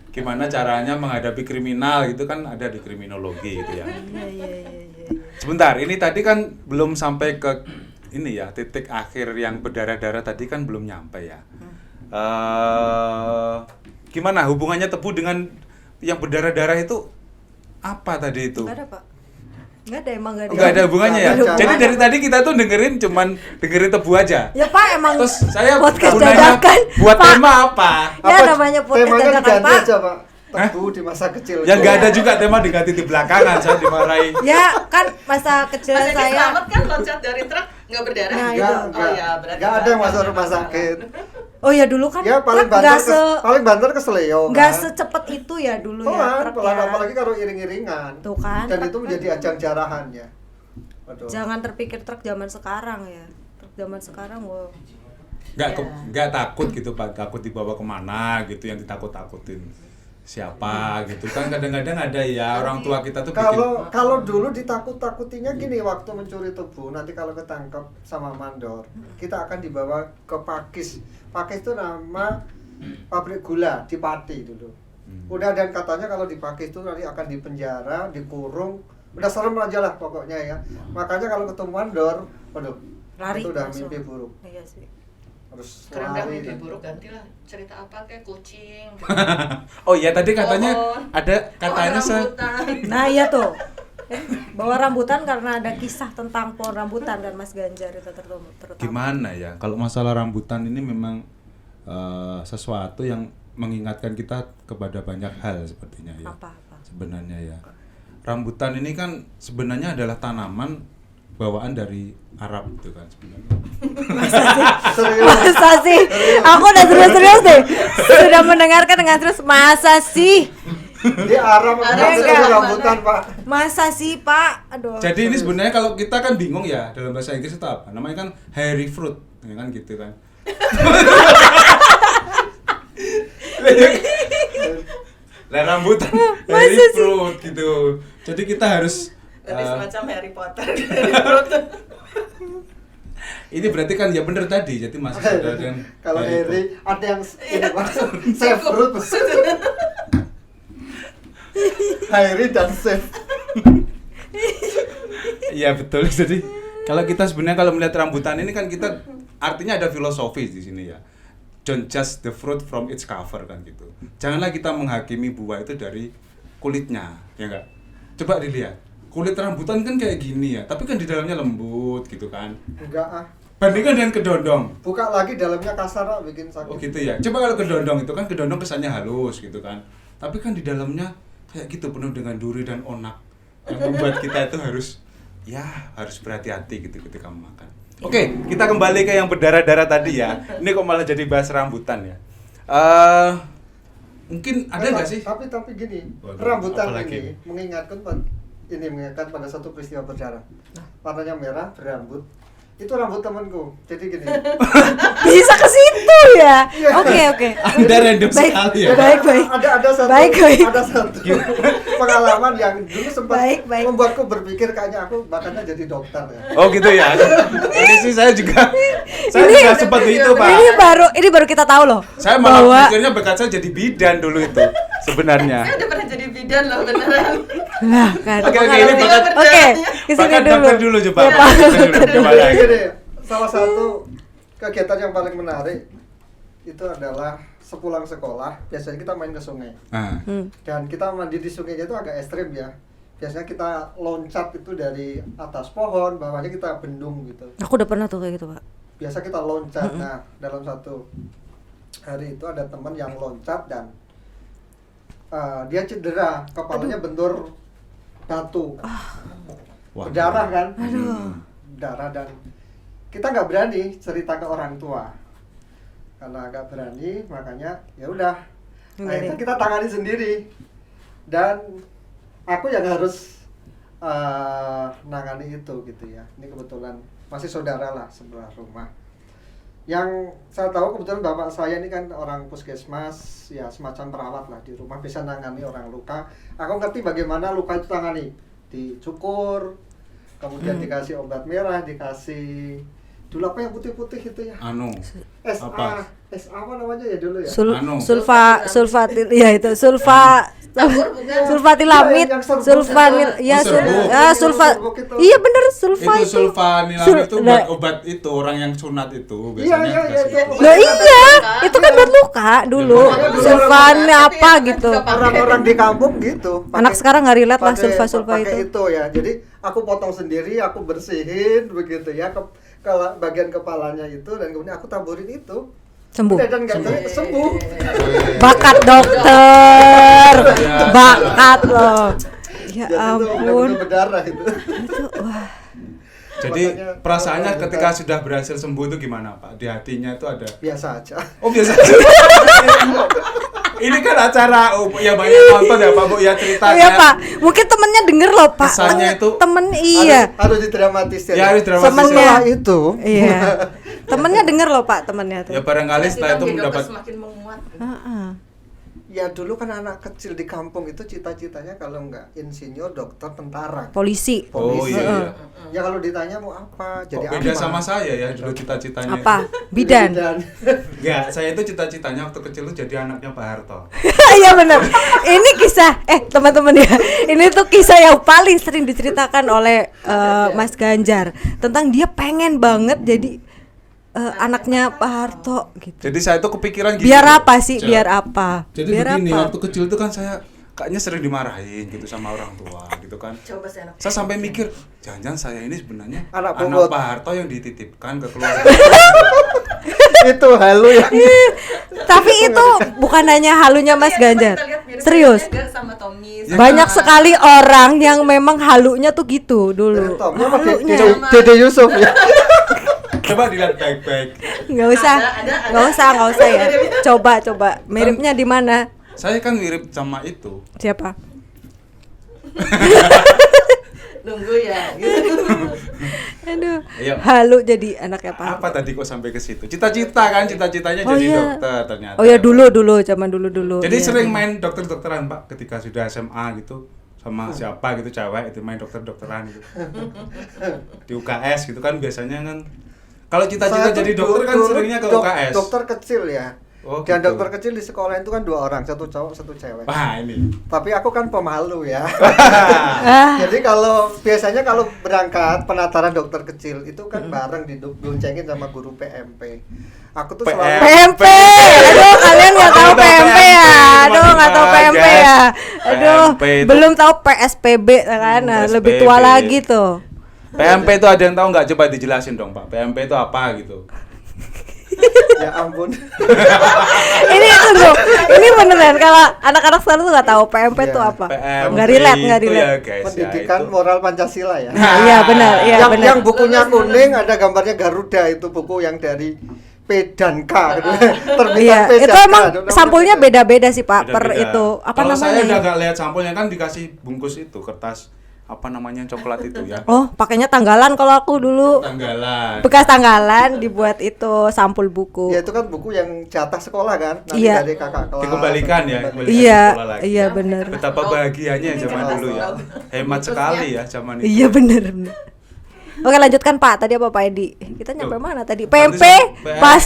Speaker 1: Gimana caranya menghadapi kriminal gitu kan ada di kriminologi gitu ya.
Speaker 2: Iya, iya, iya, iya.
Speaker 1: Sebentar, ini tadi kan belum sampai ke ini ya, titik akhir yang berdarah-darah tadi kan belum nyampe ya. Gimana hubungannya tebu dengan yang berdarah-darah itu apa tadi itu?
Speaker 2: Enggak ada, Pak. Enggak ada, emang enggak ada.
Speaker 1: Enggak ada hubungannya ya.
Speaker 3: Nggak ada
Speaker 1: Jadi
Speaker 3: hubungannya.
Speaker 1: dari tadi kita tuh dengerin tebu aja.
Speaker 2: Ya, Pak, emang
Speaker 1: Terus saya
Speaker 2: podcast
Speaker 1: gunanya
Speaker 2: dadakan.
Speaker 1: buat
Speaker 2: Pak.
Speaker 1: tema apa?
Speaker 2: Ya, namanya podcast
Speaker 3: temanya
Speaker 2: dadakan,
Speaker 3: diganti
Speaker 2: Pak.
Speaker 3: aja, Pak. Tebu di masa kecil.
Speaker 1: Ya nggak ada juga tema diganti di belakangan, saya dimarahi.
Speaker 2: Ya, kan masa kecil
Speaker 4: Mas Edi
Speaker 2: saya.
Speaker 4: Slamet kan loncat dari truk nggak berdarah.
Speaker 2: Nah,
Speaker 3: Enggak,
Speaker 2: itu.
Speaker 4: Oh ya, berarti
Speaker 3: enggak ada yang masuk rumah sakit.
Speaker 2: Oh ya dulu kan
Speaker 3: Ya paling
Speaker 2: truk
Speaker 3: banter paling banter ke Seleo.
Speaker 2: nggak
Speaker 3: kan?
Speaker 2: secepat itu ya dulu
Speaker 3: Oh,
Speaker 2: ya
Speaker 3: kan,
Speaker 2: truk ya.
Speaker 3: apalagi kalau iring-iringan.
Speaker 2: Tuh kan,
Speaker 3: Dan
Speaker 2: truk
Speaker 3: itu menjadi ajang jarahannya. Waduh.
Speaker 2: Jangan terpikir truk zaman sekarang ya. Truk zaman sekarang wow.
Speaker 1: Nggak takut gitu Pak, takut dibawa kemana gitu yang ditakut-takutin siapa gitu kan kadang-kadang ada ya orang tua kita tuh
Speaker 3: Kalau dulu ditakut-takutinya gini waktu mencuri tebu nanti kalau ketangkep sama mandor kita akan dibawa ke Pakis. Pakis itu nama pabrik gula di Pati dulu. Udah dan katanya kalau di Pakis itu nanti akan dipenjara, dikurung, udah serem aja lah pokoknya ya. Makanya kalau ketemu mandor, waduh,
Speaker 2: Lari
Speaker 3: itu udah
Speaker 2: langsung.
Speaker 3: mimpi buruk.
Speaker 2: Iya sih.
Speaker 3: Harus
Speaker 4: Keren dah
Speaker 3: lari
Speaker 4: mimpi
Speaker 3: dan-
Speaker 4: buruk, gantilah cerita apa kayak kucing.
Speaker 1: Oh iya tadi katanya
Speaker 4: Pohon.
Speaker 1: ada katanya saya
Speaker 4: Rambutan.
Speaker 2: Nah iya tuh. Bawa rambutan karena ada kisah tentang pohon rambutan dan Mas Ganjar itu terutama.
Speaker 1: gimana ya kalau masalah rambutan ini memang sesuatu yang mengingatkan kita kepada banyak hal sepertinya ya.
Speaker 2: Apa-apa.
Speaker 1: Sebenarnya ya. Rambutan ini kan sebenarnya adalah tanaman bawaan dari Arab itu kan sebenarnya.
Speaker 2: Masa sih? Aku udah serius-serius deh. Sudah mendengarkan dengan terus. Masa sih?
Speaker 3: Di Arab
Speaker 2: Enggak.
Speaker 3: ada rambutan, Pak.
Speaker 2: Masa sih, Pak? Aduh.
Speaker 1: Jadi ini sebenarnya kalau kita kan bingung ya dalam bahasa Inggris itu apa? Namanya kan hairy fruit, ya kan gitu kan. Lah rambutan hairy
Speaker 2: Masa sih?
Speaker 1: fruit gitu. Jadi kita harus
Speaker 4: Berarti
Speaker 1: eh,
Speaker 4: semacam Harry Potter dari perut.
Speaker 1: ini berarti kan ya bener tadi. Jadi masih ada yang
Speaker 3: Kalau
Speaker 1: hairy
Speaker 3: Harry ada yang ini Pak, safe fruit. Harry dan safe.
Speaker 1: Iya betul. Jadi kalau kita sebenarnya kalau melihat rambutan ini kan kita artinya ada filosofis di sini ya. Don't judge the fruit from its cover kan gitu. Janganlah kita menghakimi buah itu dari kulitnya, ya enggak? Coba dilihat. Kulit rambutan kan kayak gini ya, tapi kan di dalamnya lembut gitu kan.
Speaker 3: Enggak ah.
Speaker 1: Bandingkan dengan kedondong.
Speaker 3: Buka lagi dalamnya kasar ah, bikin sakit.
Speaker 1: Oh gitu ya. Coba kalau kedondong itu kan kedondong kesannya halus gitu kan. Tapi kan di dalamnya kayak gitu penuh dengan duri dan onak yang membuat kita itu harus berhati-hati gitu ketika memakan. Oke, kita kembali ke yang berdarah-darah tadi ya. Ini kok malah jadi bahas rambutan ya. Mungkin ada nggak sih?
Speaker 3: Tapi gini,
Speaker 1: Waduh,
Speaker 3: rambutan
Speaker 1: apalagi?
Speaker 3: ini mengingatkan pada satu peristiwa bersejarah. Warnanya merah, berambut. Itu rambut temanku. Jadi gini.
Speaker 2: Bisa ke situ ya.
Speaker 3: Iya.
Speaker 2: Oke.
Speaker 1: Anda random
Speaker 2: Baik.
Speaker 1: sekali ya.
Speaker 2: Baik.
Speaker 3: Ada satu
Speaker 2: Baik.
Speaker 3: ada satu pengalaman yang dulu sempat
Speaker 2: Baik.
Speaker 3: membuatku berpikir kayaknya aku bakatnya jadi dokter ya.
Speaker 1: Oh gitu ya. Ini sih saya juga sempat itu Pak.
Speaker 2: Ini baru kita tahu loh.
Speaker 1: Saya malah
Speaker 2: bahwa
Speaker 1: pikirnya bakat saya jadi bidan dulu itu sebenarnya.
Speaker 4: Saya udah pernah jadi bidan loh beneran.
Speaker 2: lah kan.
Speaker 1: Oke, ini bakat
Speaker 2: Oke, ke sini
Speaker 1: bakat
Speaker 2: dulu.
Speaker 1: dokter dulu coba.
Speaker 2: Ya,
Speaker 1: Bakat dokter dulu, coba lagi.
Speaker 3: Gini, salah satu kegiatan yang paling menarik itu adalah sepulang sekolah biasanya kita main ke sungai.
Speaker 1: Nah,
Speaker 3: Dan kita mandi di sungainya itu agak ekstrim ya. Biasanya kita loncat itu dari atas pohon, bawahnya kita bendung gitu.
Speaker 2: Aku udah pernah tuh kayak gitu, Pak.
Speaker 3: Biasa kita loncat. Nah, dalam satu hari itu ada teman yang loncat dan dia cedera, kepalanya bentur batu.
Speaker 1: wah.
Speaker 3: Berdarah kan? Berdarah dan kita nggak berani cerita ke orang tua. Karena nggak berani, makanya ya udah. Akhirnya kita tangani sendiri. Dan aku yang harus nangani itu gitu ya. Ini kebetulan masih saudara lah sebelah rumah. Yang saya tahu kebetulan bapak saya ini kan orang puskesmas, ya semacam perawat lah di rumah, bisa nangani orang luka. Aku ngerti bagaimana luka itu tangani, dicukur, kemudian dikasih obat merah, dikasih dulu apa yang putih-putih itu ya?
Speaker 1: Apa?
Speaker 3: apa namanya ya dulu ya?
Speaker 2: Sulfatil ya itu sulfatilamid, sulfanil ya
Speaker 3: Serbuk itu.
Speaker 2: iya bener sulfa
Speaker 1: Itu sulfanilamid itu buat obat itu orang yang sunat itu biasanya
Speaker 3: Iya.
Speaker 1: dikasih itu.
Speaker 2: Loh iya, itu kan buat luka dulu.
Speaker 3: Makanya
Speaker 2: Sulfannya apa gitu.
Speaker 3: Orang-orang di kampung gitu.
Speaker 2: Anak sekarang nggak relate lah sulfa
Speaker 3: pakai
Speaker 2: itu.
Speaker 3: ya. Jadi aku potong sendiri, aku bersihin begitu ya ke bagian kepalanya itu dan kemudian aku taburin itu.
Speaker 2: Sembuh.
Speaker 3: Udah, dan nggak sembuh.
Speaker 2: Bakat dokter. Bakat loh. Ya
Speaker 3: Dan itu
Speaker 2: ampun.
Speaker 3: benar-benar berdarah itu.
Speaker 2: Itu wah.
Speaker 1: Jadi
Speaker 3: Makanya,
Speaker 1: perasaannya
Speaker 3: kalau
Speaker 1: ketika
Speaker 3: kita-
Speaker 1: sudah berhasil sembuh itu gimana Pak? Di hatinya itu ada
Speaker 3: Biasa aja.
Speaker 1: oh biasa aja. Ini kan acara ya banyak nonton ya Pak Bu ya ceritanya.
Speaker 2: Iya Pak, mungkin temennya denger loh Pak.
Speaker 1: Kesannya itu
Speaker 2: Temen iya.
Speaker 3: Harus didramatis
Speaker 1: Ya, harus dramatis.
Speaker 2: Temennya
Speaker 3: itu.
Speaker 2: Iya. Temennya denger loh Pak, temennya tuh.
Speaker 1: Ya barangkali setelah itu mendapat
Speaker 4: semakin menguat.
Speaker 2: Heeh.
Speaker 3: Ya dulu kan anak kecil di kampung itu cita-citanya kalau nggak insinyur, dokter, tentara.
Speaker 2: Polisi.
Speaker 1: oh
Speaker 3: Polisi.
Speaker 1: iya.
Speaker 3: Ya kalau ditanya mau apa,
Speaker 1: Kok
Speaker 3: jadi
Speaker 1: beda
Speaker 3: apa?
Speaker 1: sama saya ya dulu cita-citanya.
Speaker 2: Apa? Bidan.
Speaker 1: Enggak, saya itu cita-citanya waktu kecil itu jadi anaknya Pak Harto.
Speaker 2: Iya benar. Ini kisah teman-teman ya. Ini tuh kisah yang paling sering diceritakan oleh Mas Ganjar tentang dia pengen banget jadi anaknya Pak Harto gitu.
Speaker 1: Jadi saya itu kepikiran gitu.
Speaker 2: Biar apa sih?
Speaker 1: Cel.
Speaker 2: Biar apa?
Speaker 1: Jadi
Speaker 2: Biar
Speaker 1: begini,
Speaker 2: apa?
Speaker 1: waktu kecil itu kan saya kayaknya sering dimarahin gitu sama orang tua gitu kan.
Speaker 4: Coba saya anak.
Speaker 1: Saya sampai mikir, jangan-jangan saya ini sebenarnya
Speaker 3: Anak
Speaker 1: anak
Speaker 3: bobot.
Speaker 1: Pak Harto yang dititipkan ke keluarga.
Speaker 3: Itu halu ya.
Speaker 2: Tapi itu bukan hanya halunya Mas Ganjar. Serius.
Speaker 4: Sama Tommy.
Speaker 1: Ya
Speaker 2: Banyak
Speaker 1: kan?
Speaker 2: sekali orang yang memang halunya tuh gitu dulu.
Speaker 3: Tomnya sama
Speaker 2: Halunya.
Speaker 3: Dede Yusuf ya.
Speaker 1: Coba dilihat baik-baik.
Speaker 2: Nggak usah.
Speaker 4: Ada.
Speaker 2: Nggak usah ya. Coba. Miripnya di mana?
Speaker 1: Saya kan mirip sama itu.
Speaker 2: Siapa?
Speaker 4: Nunggu ya. Gitu.
Speaker 2: Aduh.
Speaker 1: Iya.
Speaker 2: Halu jadi anaknya Pak.
Speaker 1: Apa tadi kok sampai ke situ? Cita-cita kan, cita-citanya
Speaker 2: Oh,
Speaker 1: jadi
Speaker 2: iya.
Speaker 1: dokter ternyata.
Speaker 2: Oh ya dulu zaman dulu.
Speaker 1: Jadi
Speaker 2: Iya.
Speaker 1: sering main dokter-dokteran Pak ketika sudah SMA gitu sama siapa gitu cewek itu main dokter-dokteran gitu. Di UKS gitu kan biasanya kan. Kalau cita-cita
Speaker 3: Saya tuh
Speaker 1: jadi dokter kan
Speaker 3: dulu
Speaker 1: seringnya ke UKS.
Speaker 3: Dokter kecil ya.
Speaker 1: Oh,
Speaker 3: Dan
Speaker 1: gitu.
Speaker 3: dokter kecil di sekolah itu kan 2 orang, 1 cowok, 1 cewek.
Speaker 1: Wah, ini.
Speaker 3: Tapi aku kan pemalu ya.
Speaker 2: Ah,
Speaker 3: Jadi biasanya kalau berangkat penataran dokter kecil itu kan bareng diboncengin sama guru PMP. Aku tuh selalu
Speaker 2: PMP. Aduh, kalian nggak tahu PMP ya. Aduh, nggak tahu PMP ya. Aduh,
Speaker 1: PMP itu-
Speaker 2: belum tahu PSPB kan. Nah, lebih
Speaker 1: PSBB.
Speaker 2: tua lagi tuh.
Speaker 1: PMP itu ada yang tahu nggak? Coba dijelasin dong Pak. PMP itu apa gitu?
Speaker 3: ya ampun.
Speaker 2: Ini tunggu. Ini beneran kalau anak-anak sekarang tuh nggak tahu PMP itu
Speaker 3: Iya.
Speaker 2: apa.
Speaker 1: PMP
Speaker 2: Nggak relate.
Speaker 1: itu ya guys.
Speaker 3: Pendidikan
Speaker 1: ya, itu.
Speaker 3: moral Pancasila ya.
Speaker 2: Nah, iya benar, iya
Speaker 3: yang,
Speaker 2: benar.
Speaker 3: yang bukunya kuning ada gambarnya Garuda, itu buku yang dari P dan K gitu. Terbitan
Speaker 2: Iya,
Speaker 3: P dan
Speaker 2: itu
Speaker 3: K.
Speaker 2: emang
Speaker 3: Namanya
Speaker 2: sampulnya
Speaker 3: gitu.
Speaker 2: beda-beda sih Pak per
Speaker 1: Beda-beda.
Speaker 2: itu. Apa
Speaker 1: Kalau saya udah
Speaker 2: namanya?
Speaker 1: nggak lihat sampulnya kan dikasih bungkus itu kertas apa namanya coklat itu ya.
Speaker 2: Oh, pakainya tanggalan kalau aku dulu.
Speaker 1: Tanggalan.
Speaker 2: Bekas tanggalan dibuat itu sampul buku.
Speaker 3: Ya itu kan buku yang jatah sekolah kan. Nanti
Speaker 2: Iya.
Speaker 3: dari kakak kelas.
Speaker 1: Dikembalikan ya,
Speaker 3: dikembalikan.
Speaker 1: kembali.
Speaker 2: Iya,
Speaker 1: sekolah lagi.
Speaker 2: iya benar.
Speaker 1: Betapa bahagianya zaman dulu ya. Hemat sekali ya zaman itu.
Speaker 2: Iya benar. Oke, lanjutkan Pak. Tadi apa Pak Edi? Kita nyampe
Speaker 1: Tuh.
Speaker 2: mana tadi?
Speaker 1: Nanti
Speaker 2: PMP
Speaker 1: PMP.
Speaker 2: pas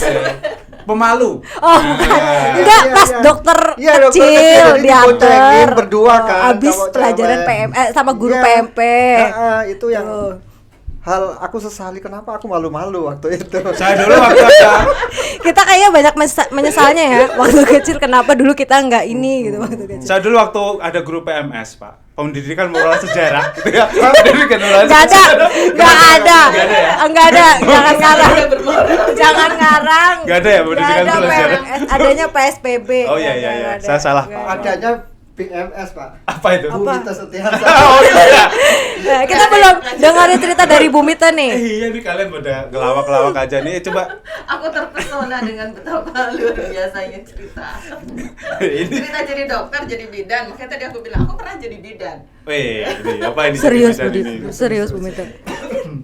Speaker 1: Pemalu.
Speaker 2: Oh, bukan. Enggak,
Speaker 3: Iya,
Speaker 2: pas
Speaker 3: iya.
Speaker 2: dokter
Speaker 3: Iya, dokter
Speaker 2: kecil
Speaker 3: kecil, jadi
Speaker 2: diantar
Speaker 3: diboncengin berdua kan,
Speaker 2: Abis
Speaker 3: sama
Speaker 2: pelajaran
Speaker 3: cewek.
Speaker 2: PM sama guru
Speaker 3: Iya.
Speaker 2: PMP.
Speaker 3: Itu yang
Speaker 2: Tuh.
Speaker 3: hal aku sesali kenapa aku malu-malu waktu itu.
Speaker 1: Saya dulu waktu ada
Speaker 2: Kita kayaknya banyak menyesalnya ya waktu kecil, kenapa dulu kita nggak ini gitu waktu kecil.
Speaker 1: Saya dulu waktu ada grup PMS, Pak. Pendidikan moral sejarah gitu ya. Pendidikan moral
Speaker 2: Nggak ada, nggak ada,
Speaker 1: Nggak ada ya?
Speaker 2: nggak ada, jangan ngarang,
Speaker 4: Tidak bermoral.
Speaker 2: jangan ngarang.
Speaker 1: Nggak ada ya pendidikan
Speaker 2: Nggak ada
Speaker 1: moral sejarah?
Speaker 2: PMS, adanya PSBB.
Speaker 1: Oh, iya, iya, iya. Saya salah,
Speaker 2: Nggak
Speaker 1: Pak.
Speaker 2: ada.
Speaker 3: Adanya BMS, Pak.
Speaker 1: Apa itu?
Speaker 3: Bu
Speaker 2: Apa?
Speaker 3: Mita Setihansa.
Speaker 1: Oh iya.
Speaker 2: Nah, kita belum dengerin cerita dari Bu Mita nih.
Speaker 1: Iya nih kalian pada gelawak-gelawak aja nih. Coba
Speaker 4: Aku terpesona dengan betapa luar biasanya cerita.
Speaker 1: ini.
Speaker 4: Cerita jadi dokter, jadi bidan. Makanya tadi aku bilang aku pernah jadi bidan.
Speaker 1: Weh, ini apa ini?
Speaker 2: Serius Bu,
Speaker 1: Bidan ini?
Speaker 2: serius Bu Mita.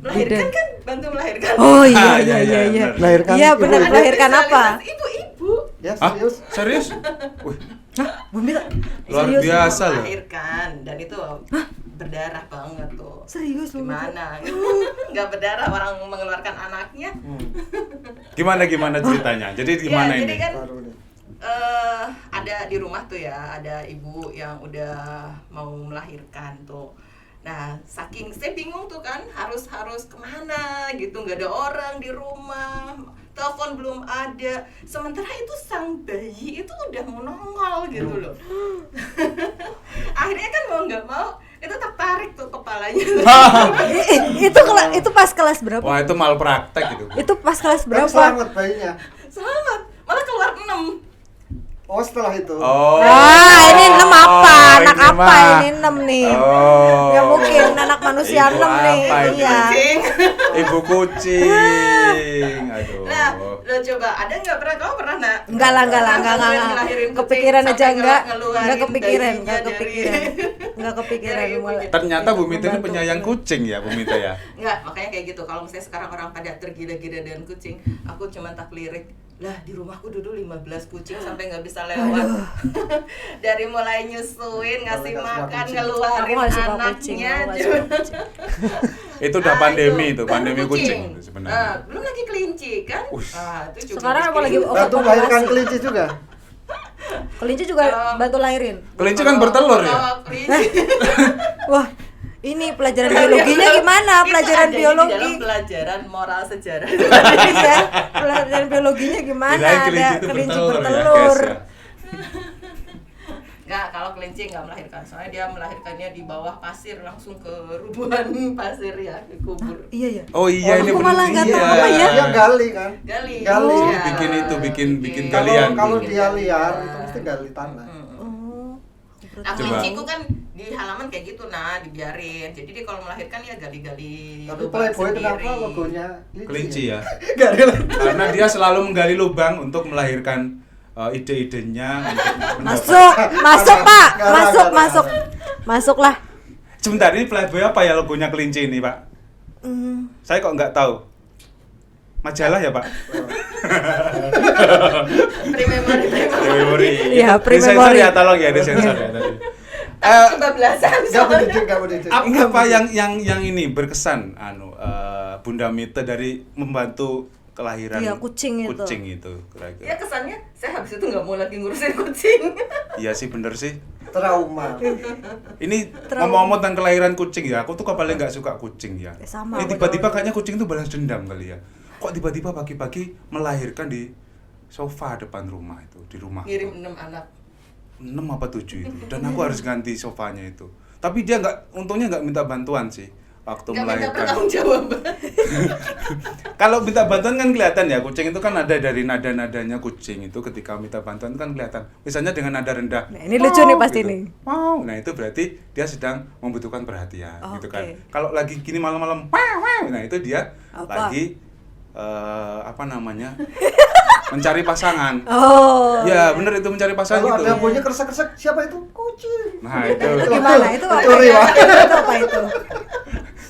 Speaker 4: Melahirkan kan, bantu melahirkan.
Speaker 2: Oh iya
Speaker 1: Ah,
Speaker 2: iya
Speaker 1: iya,
Speaker 2: iya
Speaker 1: iya,
Speaker 2: iya.
Speaker 1: benar.
Speaker 3: Melahirkan
Speaker 2: Iya
Speaker 3: ibu.
Speaker 2: benar,
Speaker 3: Ada
Speaker 2: melahirkan apa?
Speaker 4: Spesialitas ibu-ibu.
Speaker 3: Ya,
Speaker 1: Hah?
Speaker 3: serius.
Speaker 1: Serius? Wih,
Speaker 2: Hah, Bu Mita.
Speaker 1: luar
Speaker 2: Serius?
Speaker 1: biasa loh.
Speaker 4: Melahirkan dan itu berdarah banget tuh.
Speaker 2: Serius Bu Mita.
Speaker 4: Gimana? Nggak berdarah orang mengeluarkan anaknya.
Speaker 1: Gimana ceritanya? Jadi gimana
Speaker 4: Ya,
Speaker 1: ini?
Speaker 4: jadi kan
Speaker 3: Baru nih.
Speaker 4: ada di rumah tuh ya, ada ibu yang udah mau melahirkan tuh. Nah, saking saya bingung tuh kan, harus kemana gitu, nggak ada orang di rumah, telepon belum ada. Sementara itu sang bayi itu udah menongol gitu loh. Akhirnya kan mau nggak mau itu tertarik tuh kepalanya.
Speaker 2: Itu pas kelas berapa?
Speaker 1: Wah, itu malpraktek gitu.
Speaker 2: Itu pas kelas
Speaker 3: Tapi
Speaker 2: berapa?
Speaker 3: selamat bayinya.
Speaker 4: Selamat, malah keluar 6.
Speaker 3: Oh, setelah itu.
Speaker 1: Oh.
Speaker 2: Ini 6 apa? Anak
Speaker 1: ini
Speaker 2: apa
Speaker 1: mah.
Speaker 2: ini 6 nih?
Speaker 1: Oh.
Speaker 2: Ya mungkin anak manusia
Speaker 1: Ibu
Speaker 2: 6 nih.
Speaker 1: apa ini?
Speaker 2: Iya.
Speaker 4: Kucing.
Speaker 1: Ibu kucing. Aduh.
Speaker 4: Nah, lo coba ada nggak pernah nak?
Speaker 2: Enggak lah.
Speaker 4: Ngelahirin kucing
Speaker 2: Kepikiran aja
Speaker 4: sampai
Speaker 2: enggak.
Speaker 4: ngeluarin
Speaker 2: Enggak kepikiran,
Speaker 4: bayinya
Speaker 2: enggak kepikiran. Enggak kepikiran
Speaker 4: dari
Speaker 2: mulai.
Speaker 4: ibunya.
Speaker 1: Ternyata Bu Mita ini
Speaker 2: Membantu.
Speaker 1: penyayang kucing ya, Bu Mita ya.
Speaker 4: Nggak, makanya kayak gitu. Kalau misalnya sekarang orang pada tergila-gila dengan kucing, aku cuma tak lirik, lah di rumahku dulu 15 kucing sampai nggak bisa lewat. Dari mulai nyusuin, ngasih
Speaker 3: Kalau nggak suka
Speaker 4: makan,
Speaker 3: kucing.
Speaker 4: ngeluarin
Speaker 2: Aku nggak suka kucing,
Speaker 4: anaknya.
Speaker 2: aku nggak suka kucing.
Speaker 1: Itu udah pandemi itu, pandemi kucing itu
Speaker 4: Nah,
Speaker 1: sebenarnya.
Speaker 4: belum lagi kelinci kan?
Speaker 1: Ush.
Speaker 4: Ah, itu juga
Speaker 2: Sekarang
Speaker 4: harus
Speaker 2: apa lagi?
Speaker 4: kelinci.
Speaker 3: Bantu melahirkan kelinci juga.
Speaker 2: Kelinci juga
Speaker 4: Kalau-
Speaker 2: bantu lahirin.
Speaker 1: Kelinci kan bertelur ya?
Speaker 4: Kalau kelinci
Speaker 2: Wah, ini pelajaran biologinya gimana?
Speaker 4: Itu
Speaker 2: Pelajaran
Speaker 4: adanya di
Speaker 2: biologi.
Speaker 4: dalam pelajaran moral sejarah.
Speaker 2: Iya, pelajaran biologinya gimana?
Speaker 1: Kirain kelinci
Speaker 2: Ada
Speaker 1: itu
Speaker 2: kelinci
Speaker 1: bertelur ya,
Speaker 2: bertelur.
Speaker 1: guys, ya.
Speaker 4: Nggak, kalau kelinci nggak melahirkan, soalnya dia melahirkannya di bawah pasir, langsung ke rubuhan pasir ya, dikubur.
Speaker 2: Iya ya.
Speaker 1: Oh iya, ini
Speaker 2: Aku
Speaker 1: bener.
Speaker 2: malah nggak
Speaker 1: Iya.
Speaker 2: tahu ya.
Speaker 3: Dia gali kan.
Speaker 4: Gali.
Speaker 3: Gali.
Speaker 1: Oh,
Speaker 4: Iya.
Speaker 1: bikin itu, bikin
Speaker 3: Kalau
Speaker 1: galian.
Speaker 3: kalau
Speaker 1: Bikin.
Speaker 3: dia liar itu mesti gali tanah.
Speaker 2: Oh.
Speaker 4: Nah,
Speaker 1: Coba.
Speaker 4: kelinciku kan di halaman kayak gitu, nah dibiarin. Jadi dia kalau melahirkan ya gali-gali.
Speaker 3: Tapi
Speaker 4: lubang
Speaker 3: Playboy
Speaker 4: sendiri.
Speaker 3: kenapa logonya
Speaker 1: Kelinci ya.
Speaker 3: Gali lagi.
Speaker 1: Karena dia selalu menggali lubang untuk melahirkan ide-idenya untuk
Speaker 2: Masuk, masuk Pak,
Speaker 3: Ngarang,
Speaker 2: masuk.
Speaker 3: ngarang.
Speaker 2: Masuklah.
Speaker 1: Sebentar, ini Playboy apa ya logonya kelinci ini, Pak? Saya kok nggak tahu. Majalah ya, Pak?
Speaker 4: Pre-memory.
Speaker 1: Memori.
Speaker 2: Iya,
Speaker 1: Disensor
Speaker 2: pre-memory.
Speaker 1: ya, tolong ya disensor ya tadi.
Speaker 4: Tapi kebablasan
Speaker 3: Gak
Speaker 4: soalnya.
Speaker 3: mendidik, gak mendidik.
Speaker 1: Apa yang ini berkesan Bunda Mita dari membantu kelahiran
Speaker 2: Iya, kucing itu.
Speaker 1: kucing itu
Speaker 4: Ya
Speaker 1: kira-kira.
Speaker 4: kesannya saya habis itu nggak mau lagi ngurusin kucing.
Speaker 1: Iya sih, bener sih.
Speaker 3: Trauma.
Speaker 1: Ini
Speaker 2: Trauma.
Speaker 1: ngomong-ngomong tentang kelahiran kucing ya, aku tuh paling nggak suka kucing ya.
Speaker 2: Sama.
Speaker 1: Ini tiba-tiba kayaknya kucing tuh balas dendam kali ya. Kok tiba-tiba pagi-pagi melahirkan di sofa depan rumah itu, di rumah.
Speaker 4: Ngirim 6 anak.
Speaker 1: 6 apa 7 itu. Dan aku harus ganti sofanya itu. Tapi dia untungnya nggak minta bantuan sih waktu
Speaker 4: Nggak minta
Speaker 1: melahirkan.
Speaker 4: pertanggungjawaban.
Speaker 1: Kalau minta bantuan kan kelihatan ya, kucing itu kan ada dari nada-nadanya kucing itu ketika minta bantuan kan kelihatan. Misalnya dengan nada rendah.
Speaker 2: Nah, ini lucu nih pasti nih.
Speaker 1: Wow, nah itu berarti dia sedang membutuhkan perhatian gitu kan.
Speaker 2: Oke.
Speaker 1: Kalau lagi gini malam-malam, wow, nah itu dia
Speaker 2: Apa?
Speaker 1: lagi apa namanya? Mencari pasangan.
Speaker 2: Oh.
Speaker 1: Ya, bener itu mencari pasangan
Speaker 3: Kalau
Speaker 1: gitu.
Speaker 3: ada bunyi kresek-kresek, siapa itu? Kucing.
Speaker 1: Nah, itu.
Speaker 2: Gimana itu? Apa?
Speaker 3: Mencuri, Pak.
Speaker 2: Itu apa itu?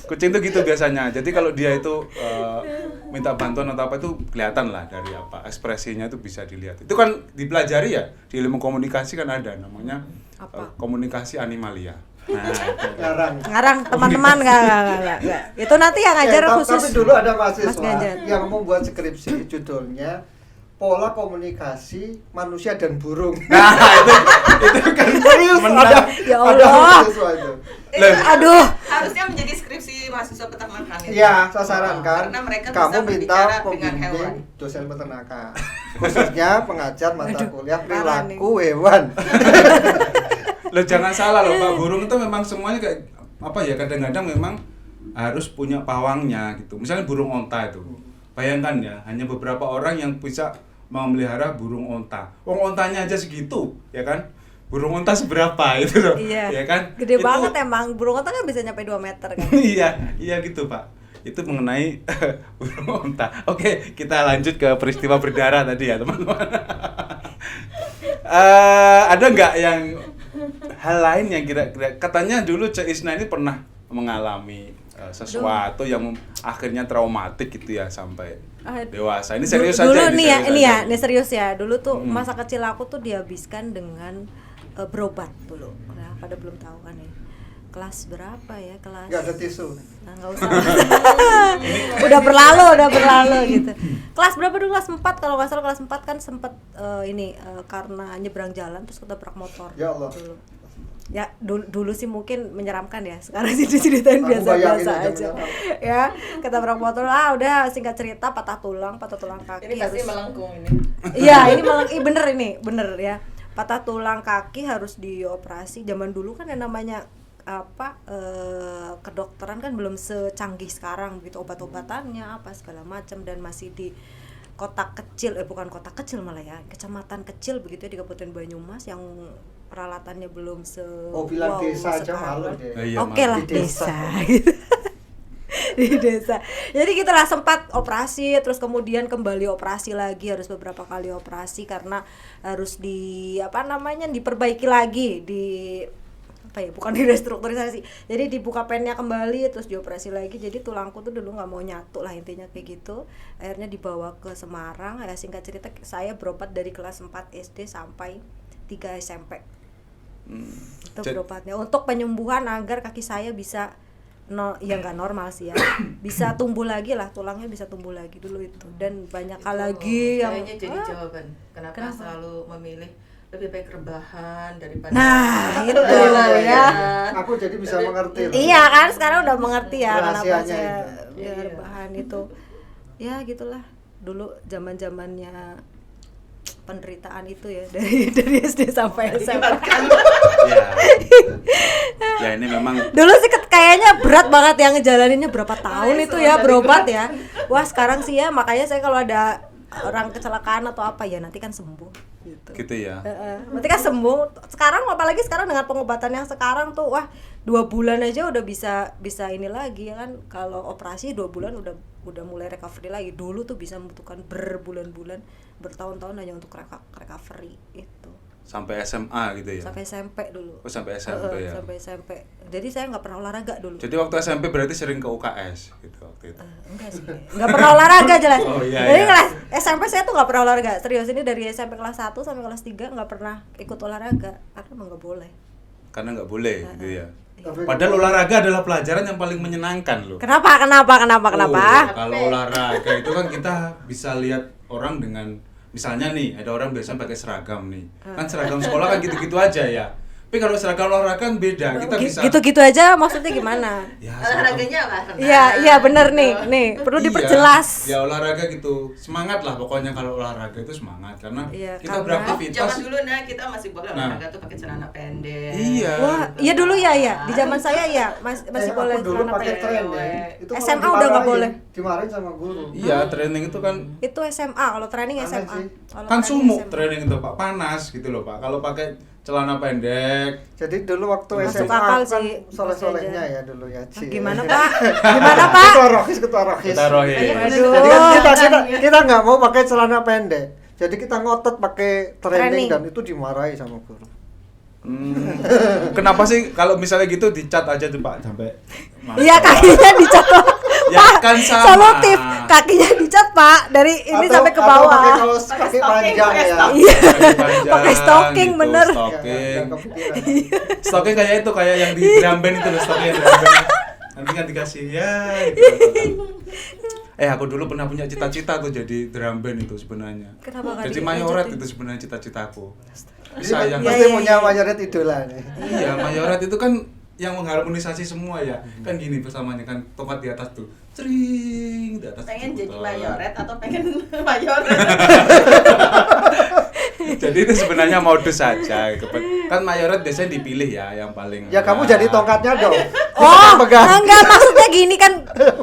Speaker 1: Kucing tuh gitu biasanya. Jadi kalau dia itu minta bantuan atau apa itu kelihatan lah dari apa ekspresinya itu bisa dilihat. Itu kan dipelajari ya di ilmu komunikasi kan ada namanya
Speaker 2: Apa?
Speaker 1: komunikasi animalia. Nah, itu.
Speaker 3: Ngarang.
Speaker 2: Ngarang teman-teman enggak. Itu nanti yang ngajar
Speaker 3: Ya,
Speaker 2: khusus.
Speaker 3: tapi dulu ada
Speaker 2: Mas
Speaker 3: mahasiswa
Speaker 2: Ganjar.
Speaker 3: yang membuat skripsi judulnya Pola Komunikasi Manusia dan Burung.
Speaker 1: Nah, itu kan
Speaker 3: Serius
Speaker 1: menang.
Speaker 3: ada
Speaker 2: Ya
Speaker 3: ada
Speaker 2: Allah.
Speaker 3: mahasiswa itu.
Speaker 1: Lah,
Speaker 2: Aduh.
Speaker 4: Harusnya menjadi skripsi mahasiswa peternakan itu.
Speaker 3: Iya, sasaran kan.
Speaker 4: Karena mereka
Speaker 3: kamu
Speaker 4: bisa
Speaker 3: minta
Speaker 4: berbicara dengan hewan.
Speaker 3: pembimbing dosen peternakan. Khususnya pengajar mata kuliah
Speaker 2: parah nih.
Speaker 3: perilaku hewan.
Speaker 1: Loh jangan salah loh Pak, burung itu memang semuanya kayak apa ya, kadang-kadang memang harus punya pawangnya gitu. Misalnya burung onta itu. Bayangkan ya, hanya beberapa orang yang bisa memelihara burung onta. Wong ontanya aja segitu, ya kan? Burung onta seberapa itu loh.
Speaker 2: Iya.
Speaker 1: Ya kan?
Speaker 2: Gede
Speaker 1: Itu-
Speaker 2: banget emang. Burung onta kan bisa nyampe 2 meter kan.
Speaker 1: iya gitu Pak. Itu mengenai burung onta. Oke, kita lanjut ke peristiwa berdarah tadi ya teman-teman. Ada nggak yang hal lain yang kira-kira katanya dulu Cek Isna ini pernah mengalami sesuatu yang akhirnya traumatik gitu ya sampai dewasa. Ini serius
Speaker 2: dulu
Speaker 1: aja
Speaker 2: nih ya,
Speaker 1: serius
Speaker 2: ini
Speaker 1: aja.
Speaker 2: ya, ini serius ya. Dulu tuh masa kecil aku tuh dihabiskan dengan berobat dulu. Nah, pada belum tahu kan ya. Kelas berapa ya? Kelas
Speaker 3: Nggak ada tisu.
Speaker 2: Nah, nggak usah. udah berlalu gitu. Kelas berapa dulu? Kelas 4 kalau nggak salah. Kelas 4 kan sempet karena nyebrang jalan terus ketabrak motor.
Speaker 3: Ya Allah.
Speaker 2: Dulu. Ya dulu sih mungkin menyeramkan ya. Sekarang sih diceritain
Speaker 3: Aku bayangin
Speaker 2: biasa-biasa
Speaker 3: aja
Speaker 2: aja.
Speaker 3: menyeramkan.
Speaker 2: Ya, ketabrak motor. Udah singkat cerita patah tulang kaki.
Speaker 4: Ini pasti melengkung ini.
Speaker 2: Iya, ini malah bener ya. Patah tulang kaki harus dioperasi. Zaman dulu kan yang namanya kedokteran kan belum secanggih sekarang begitu, obat-obatannya apa segala macam, dan masih di kota kecil, bukan kota kecil malah ya, kecamatan kecil begitu ya di Kabupaten Banyumas yang peralatannya belum
Speaker 3: Bilang
Speaker 2: wow
Speaker 3: desa aja
Speaker 2: sekarang.
Speaker 3: malu deh.
Speaker 1: Iya,
Speaker 2: Oke
Speaker 1: malu.
Speaker 2: lah
Speaker 3: Di desa.
Speaker 2: desa gitu. Di desa. Jadi gitulah, sempat operasi terus kemudian kembali operasi lagi, harus beberapa kali operasi karena harus diperbaiki lagi, bukan di restrukturisasi. Jadi dibuka pennya kembali terus dioperasi lagi. Jadi tulangku tuh dulu nggak mau nyatu lah, intinya kayak gitu. Akhirnya dibawa ke Semarang. Ya singkat cerita saya berobat dari kelas 4 SD sampai 3 SMP. Itu berobatnya untuk penyembuhan agar kaki saya bisa nggak normal sih ya, bisa tumbuh lagi lah, tulangnya bisa tumbuh lagi dulu itu. Dan banyak hal lagi yang
Speaker 4: kayaknya jadi jawaban kenapa selalu memilih lebih baik rebahan daripada
Speaker 2: itu
Speaker 4: Iya,
Speaker 2: ya.
Speaker 3: Aku jadi bisa mengerti. loh.
Speaker 2: Iya kan, sekarang udah mengerti ya kenapa
Speaker 3: Rahasianya
Speaker 2: saya
Speaker 3: itu.
Speaker 2: biar bahan itu. Ya gitulah, dulu zaman-zamannya penderitaan itu ya, dari SD sampai SMA.
Speaker 1: Ya. Ya ini memang
Speaker 2: Dulu sih kayaknya berat banget yang ngejalaninnya berapa tahun itu ya berobat ya. Wah, sekarang sih ya makanya saya kalau ada orang kecelakaan atau apa ya nanti kan sembuh
Speaker 1: gitu ya.
Speaker 2: Nanti kan sembuh. Sekarang apalagi sekarang dengan pengobatan yang sekarang tuh wah 2 bulan aja udah bisa ini lagi ya kan. Kalau operasi 2 bulan udah mulai recovery lagi. Dulu tuh bisa membutuhkan berbulan-bulan, bertahun-tahun hanya untuk recovery itu.
Speaker 1: Sampai SMA gitu ya.
Speaker 2: Sampai SMP dulu.
Speaker 1: Oh, sampai SMP ya.
Speaker 2: Sampai SMP. Jadi saya nggak pernah olahraga dulu.
Speaker 1: Jadi waktu SMP berarti sering ke UKS gitu waktu itu.
Speaker 2: Enggak sih, nggak pernah olahraga jelas.
Speaker 1: Oh, iya,
Speaker 2: Jadi
Speaker 1: iya.
Speaker 2: kelas SMP saya tuh nggak pernah olahraga. Serius, ini dari SMP kelas 1 sampai kelas 3 nggak pernah ikut olahraga karena emang nggak boleh.
Speaker 1: Karena nggak boleh gitu ya.
Speaker 3: Tapi
Speaker 1: Padahal olahraga adalah pelajaran yang paling menyenangkan loh.
Speaker 2: Kenapa?
Speaker 1: Oh, kalau olahraga itu kan kita bisa lihat orang dengan, misalnya nih ada orang biasa pakai seragam nih, kan seragam sekolah kan gitu-gitu aja ya. Tapi kalau seragam olahraga kan beda, kita bisa.
Speaker 2: Gitu-gitu aja maksudnya gimana?
Speaker 1: Ya,
Speaker 4: olahraganya apa?
Speaker 2: Iya bener nih perlu
Speaker 1: Iya,
Speaker 2: diperjelas.
Speaker 1: Ya olahraga gitu, semangat lah pokoknya kalau olahraga itu semangat karena
Speaker 2: Iya,
Speaker 1: kita
Speaker 2: karena-
Speaker 1: beraktivitas.
Speaker 4: Zaman dulu kita masih boleh
Speaker 1: Nah.
Speaker 4: olahraga tuh pakai celana pendek.
Speaker 1: Iya.
Speaker 2: Wah, iya dulu ya. Di zaman saya ya masih boleh
Speaker 3: aku dulu
Speaker 2: celana
Speaker 3: pakai
Speaker 2: pendek.
Speaker 3: training. Itu
Speaker 2: SMA
Speaker 3: malah
Speaker 2: udah nggak
Speaker 3: dimarahin.
Speaker 2: boleh.
Speaker 3: Dimarahin sama guru.
Speaker 1: Iya, training itu kan
Speaker 2: Itu SMA, kalau training
Speaker 3: Aneh
Speaker 2: SMA.
Speaker 3: sih.
Speaker 2: Kalau
Speaker 1: kan
Speaker 2: training
Speaker 1: sumuk
Speaker 2: SMA.
Speaker 1: training itu Pak, panas gitu loh Pak. Kalau pakai celana pendek.
Speaker 3: Jadi dulu waktu
Speaker 2: Masuk
Speaker 3: SMA
Speaker 2: akal
Speaker 3: aku kan
Speaker 2: sih,
Speaker 3: soleh-solehnya
Speaker 2: Mas
Speaker 3: ya dulu ya. Ci.
Speaker 2: Gimana Pak? Gimana Pak?
Speaker 3: Ketua rohis.
Speaker 1: Kita rohis.
Speaker 2: Waduh.
Speaker 3: Jadi kan kita nggak mau pakai celana pendek. Jadi kita ngotot pakai
Speaker 2: Training.
Speaker 3: training dan itu dimarahi sama guru.
Speaker 1: Kenapa sih kalau misalnya gitu dicat aja tuh Pak sampai
Speaker 2: Iya, kakinya dicat Pak.
Speaker 1: Ya,
Speaker 2: Pak,
Speaker 1: kan sama.
Speaker 2: solutif. Kakinya dicat Pak, dari ini
Speaker 3: Atau-
Speaker 2: sampai ke
Speaker 3: atau
Speaker 2: bawah.
Speaker 3: pakai kaos
Speaker 4: Pakai
Speaker 3: kaki
Speaker 4: stocking,
Speaker 3: panjang
Speaker 4: pakai
Speaker 3: ya.
Speaker 4: stocking.
Speaker 2: Iya.
Speaker 1: panjang
Speaker 2: Pakai stocking,
Speaker 1: gitu,
Speaker 2: bener.
Speaker 1: Stocking.
Speaker 3: Nggak kepikiran.
Speaker 1: Stocking kayak itu, kayak yang di drum band itu loh, stocking yang drum band. Nanti kan dikasih ya gitu. Aku dulu pernah punya cita-cita tuh jadi drum band itu sebenarnya.
Speaker 2: Kenapa nggak
Speaker 1: Jadi
Speaker 2: dilanjutin?
Speaker 1: mayoret itu sebenarnya cita-citaku.
Speaker 3: Jadi
Speaker 1: Sayang.
Speaker 2: Iya,
Speaker 3: pasti
Speaker 2: iya,
Speaker 3: punya
Speaker 2: iya.
Speaker 3: mayoret idola nih.
Speaker 1: Iya, mayoret itu kan yang mengharmonisasi semua ya. Kan gini persamanya kan tomat di atas tuh. Cering di atas.
Speaker 4: Pengen jadi
Speaker 1: botol.
Speaker 4: mayoret atau pengen mayoret?
Speaker 1: Jadi itu sebenarnya modus saja. Kan mayoret biasanya dipilih ya yang paling.
Speaker 3: Ya kamu jadi tongkatnya dong.
Speaker 2: Oh,
Speaker 3: pegang.
Speaker 2: enggak, maksudnya gini kan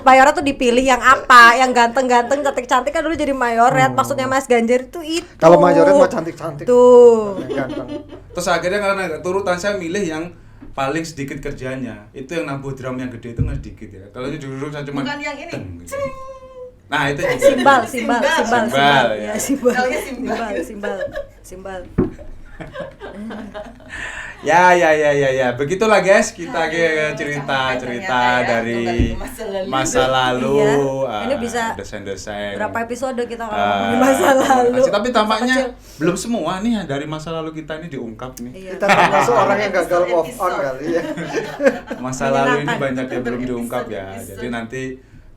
Speaker 2: mayoret tuh dipilih yang apa? Yang ganteng-ganteng, cantik-cantik kan dulu jadi mayoret. Maksudnya Mas Ganjar itu.
Speaker 3: Kalau mayoret mah cantik-cantik.
Speaker 2: Tuh.
Speaker 3: Yang ganteng.
Speaker 1: Terus akhirnya karena turutan saya milih yang paling sedikit kerjanya. Itu yang nabuh drum yang gede itu nggak sedikit ya. Kalau duduk saya cuma
Speaker 4: Bukan yang ini.
Speaker 1: gitu. Nah, itu juga.
Speaker 2: Simbal.
Speaker 1: Simbal, ya.
Speaker 2: Ya, simbal.
Speaker 4: Taunya simbal.
Speaker 2: Simbal.
Speaker 1: Ya. Begitulah guys, kita
Speaker 4: Aduh,
Speaker 1: cerita
Speaker 4: capek ternyata ya,
Speaker 1: dari masa lalu.
Speaker 2: Iya. Ini bisa
Speaker 1: desain-desain.
Speaker 2: Berapa episode kita kalau ngomongin masa lalu?
Speaker 1: Tapi tampaknya
Speaker 2: Kecil.
Speaker 1: belum semua nih ya dari masa lalu kita ini diungkap nih.
Speaker 2: Iya.
Speaker 3: Kita termasuk orang yang gagal move on kali ya.
Speaker 1: Masa lalu ini
Speaker 2: Menyenangkan.
Speaker 1: banyak yang belum diungkap ya.
Speaker 4: Episode.
Speaker 1: Jadi nanti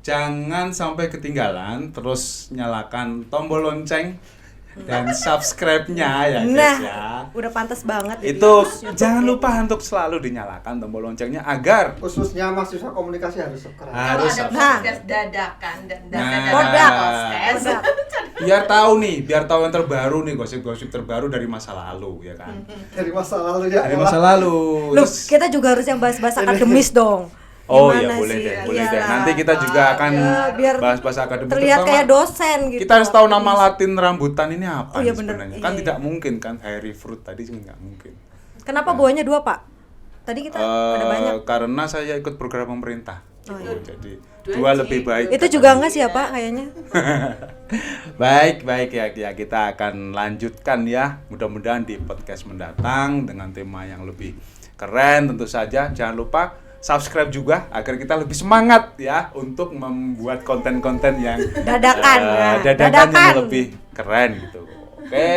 Speaker 1: jangan sampai ketinggalan, terus nyalakan tombol lonceng dan subscribe-nya ya guys
Speaker 2: Nah,
Speaker 1: ya.
Speaker 2: udah pantas banget. jadi
Speaker 1: Itu
Speaker 2: YouTube
Speaker 1: jangan
Speaker 2: ini.
Speaker 1: lupa untuk selalu dinyalakan tombol loncengnya agar
Speaker 3: Khususnya mahasiswa komunikasi harus subscribe.
Speaker 4: Kalau
Speaker 1: harus
Speaker 4: ada
Speaker 2: Nah.
Speaker 4: podcast dadakan dan
Speaker 1: Nah.
Speaker 4: podcast.
Speaker 1: biar tahu yang terbaru nih, gosip-gosip terbaru dari masa lalu ya kan.
Speaker 3: Dari masa lalu ya.
Speaker 1: Dari masa lalu.
Speaker 2: Loh,
Speaker 1: Terus
Speaker 2: kita juga harus yang bahas-bahas akademis dong.
Speaker 1: oh
Speaker 2: Gimana
Speaker 1: iya boleh
Speaker 2: sih?
Speaker 1: deh, boleh deh.
Speaker 2: Iyalah.
Speaker 1: Nanti kita juga akan
Speaker 2: Ya, biar
Speaker 1: bahas-bahas akademis.
Speaker 2: terlihat
Speaker 1: terutama
Speaker 2: kayak dosen gitu.
Speaker 1: Kita harus tahu nama Latin rambutan ini apa
Speaker 2: Oh, iya
Speaker 1: nih
Speaker 2: bener.
Speaker 1: sebenarnya.
Speaker 2: Iya,
Speaker 1: Kan
Speaker 2: iya.
Speaker 1: tidak mungkin kan hairy fruit tadi sih nggak mungkin.
Speaker 2: Kenapa buahnya 2, Pak? Tadi kita ada banyak.
Speaker 1: Karena saya ikut program pemerintah.
Speaker 2: Oh,
Speaker 1: Gitu.
Speaker 2: iya.
Speaker 1: Jadi
Speaker 4: Dua
Speaker 1: dua
Speaker 4: sih.
Speaker 1: lebih baik.
Speaker 2: Itu juga enggak sih ya, Pak, kayaknya.
Speaker 1: Baik ya kita akan lanjutkan ya. Mudah-mudahan di podcast mendatang dengan tema yang lebih keren tentu saja. Jangan lupa subscribe juga agar kita lebih semangat ya untuk membuat konten-konten yang
Speaker 2: Dadakan, ya.
Speaker 1: dadakan yang
Speaker 2: Dadakan.
Speaker 1: lebih keren gitu. Oke,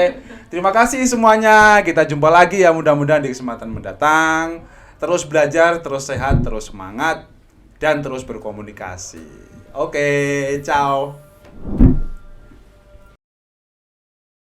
Speaker 1: terima kasih semuanya. Kita jumpa lagi ya mudah-mudahan di kesempatan mendatang. Terus belajar, terus sehat, terus semangat dan terus berkomunikasi. Oke, ciao.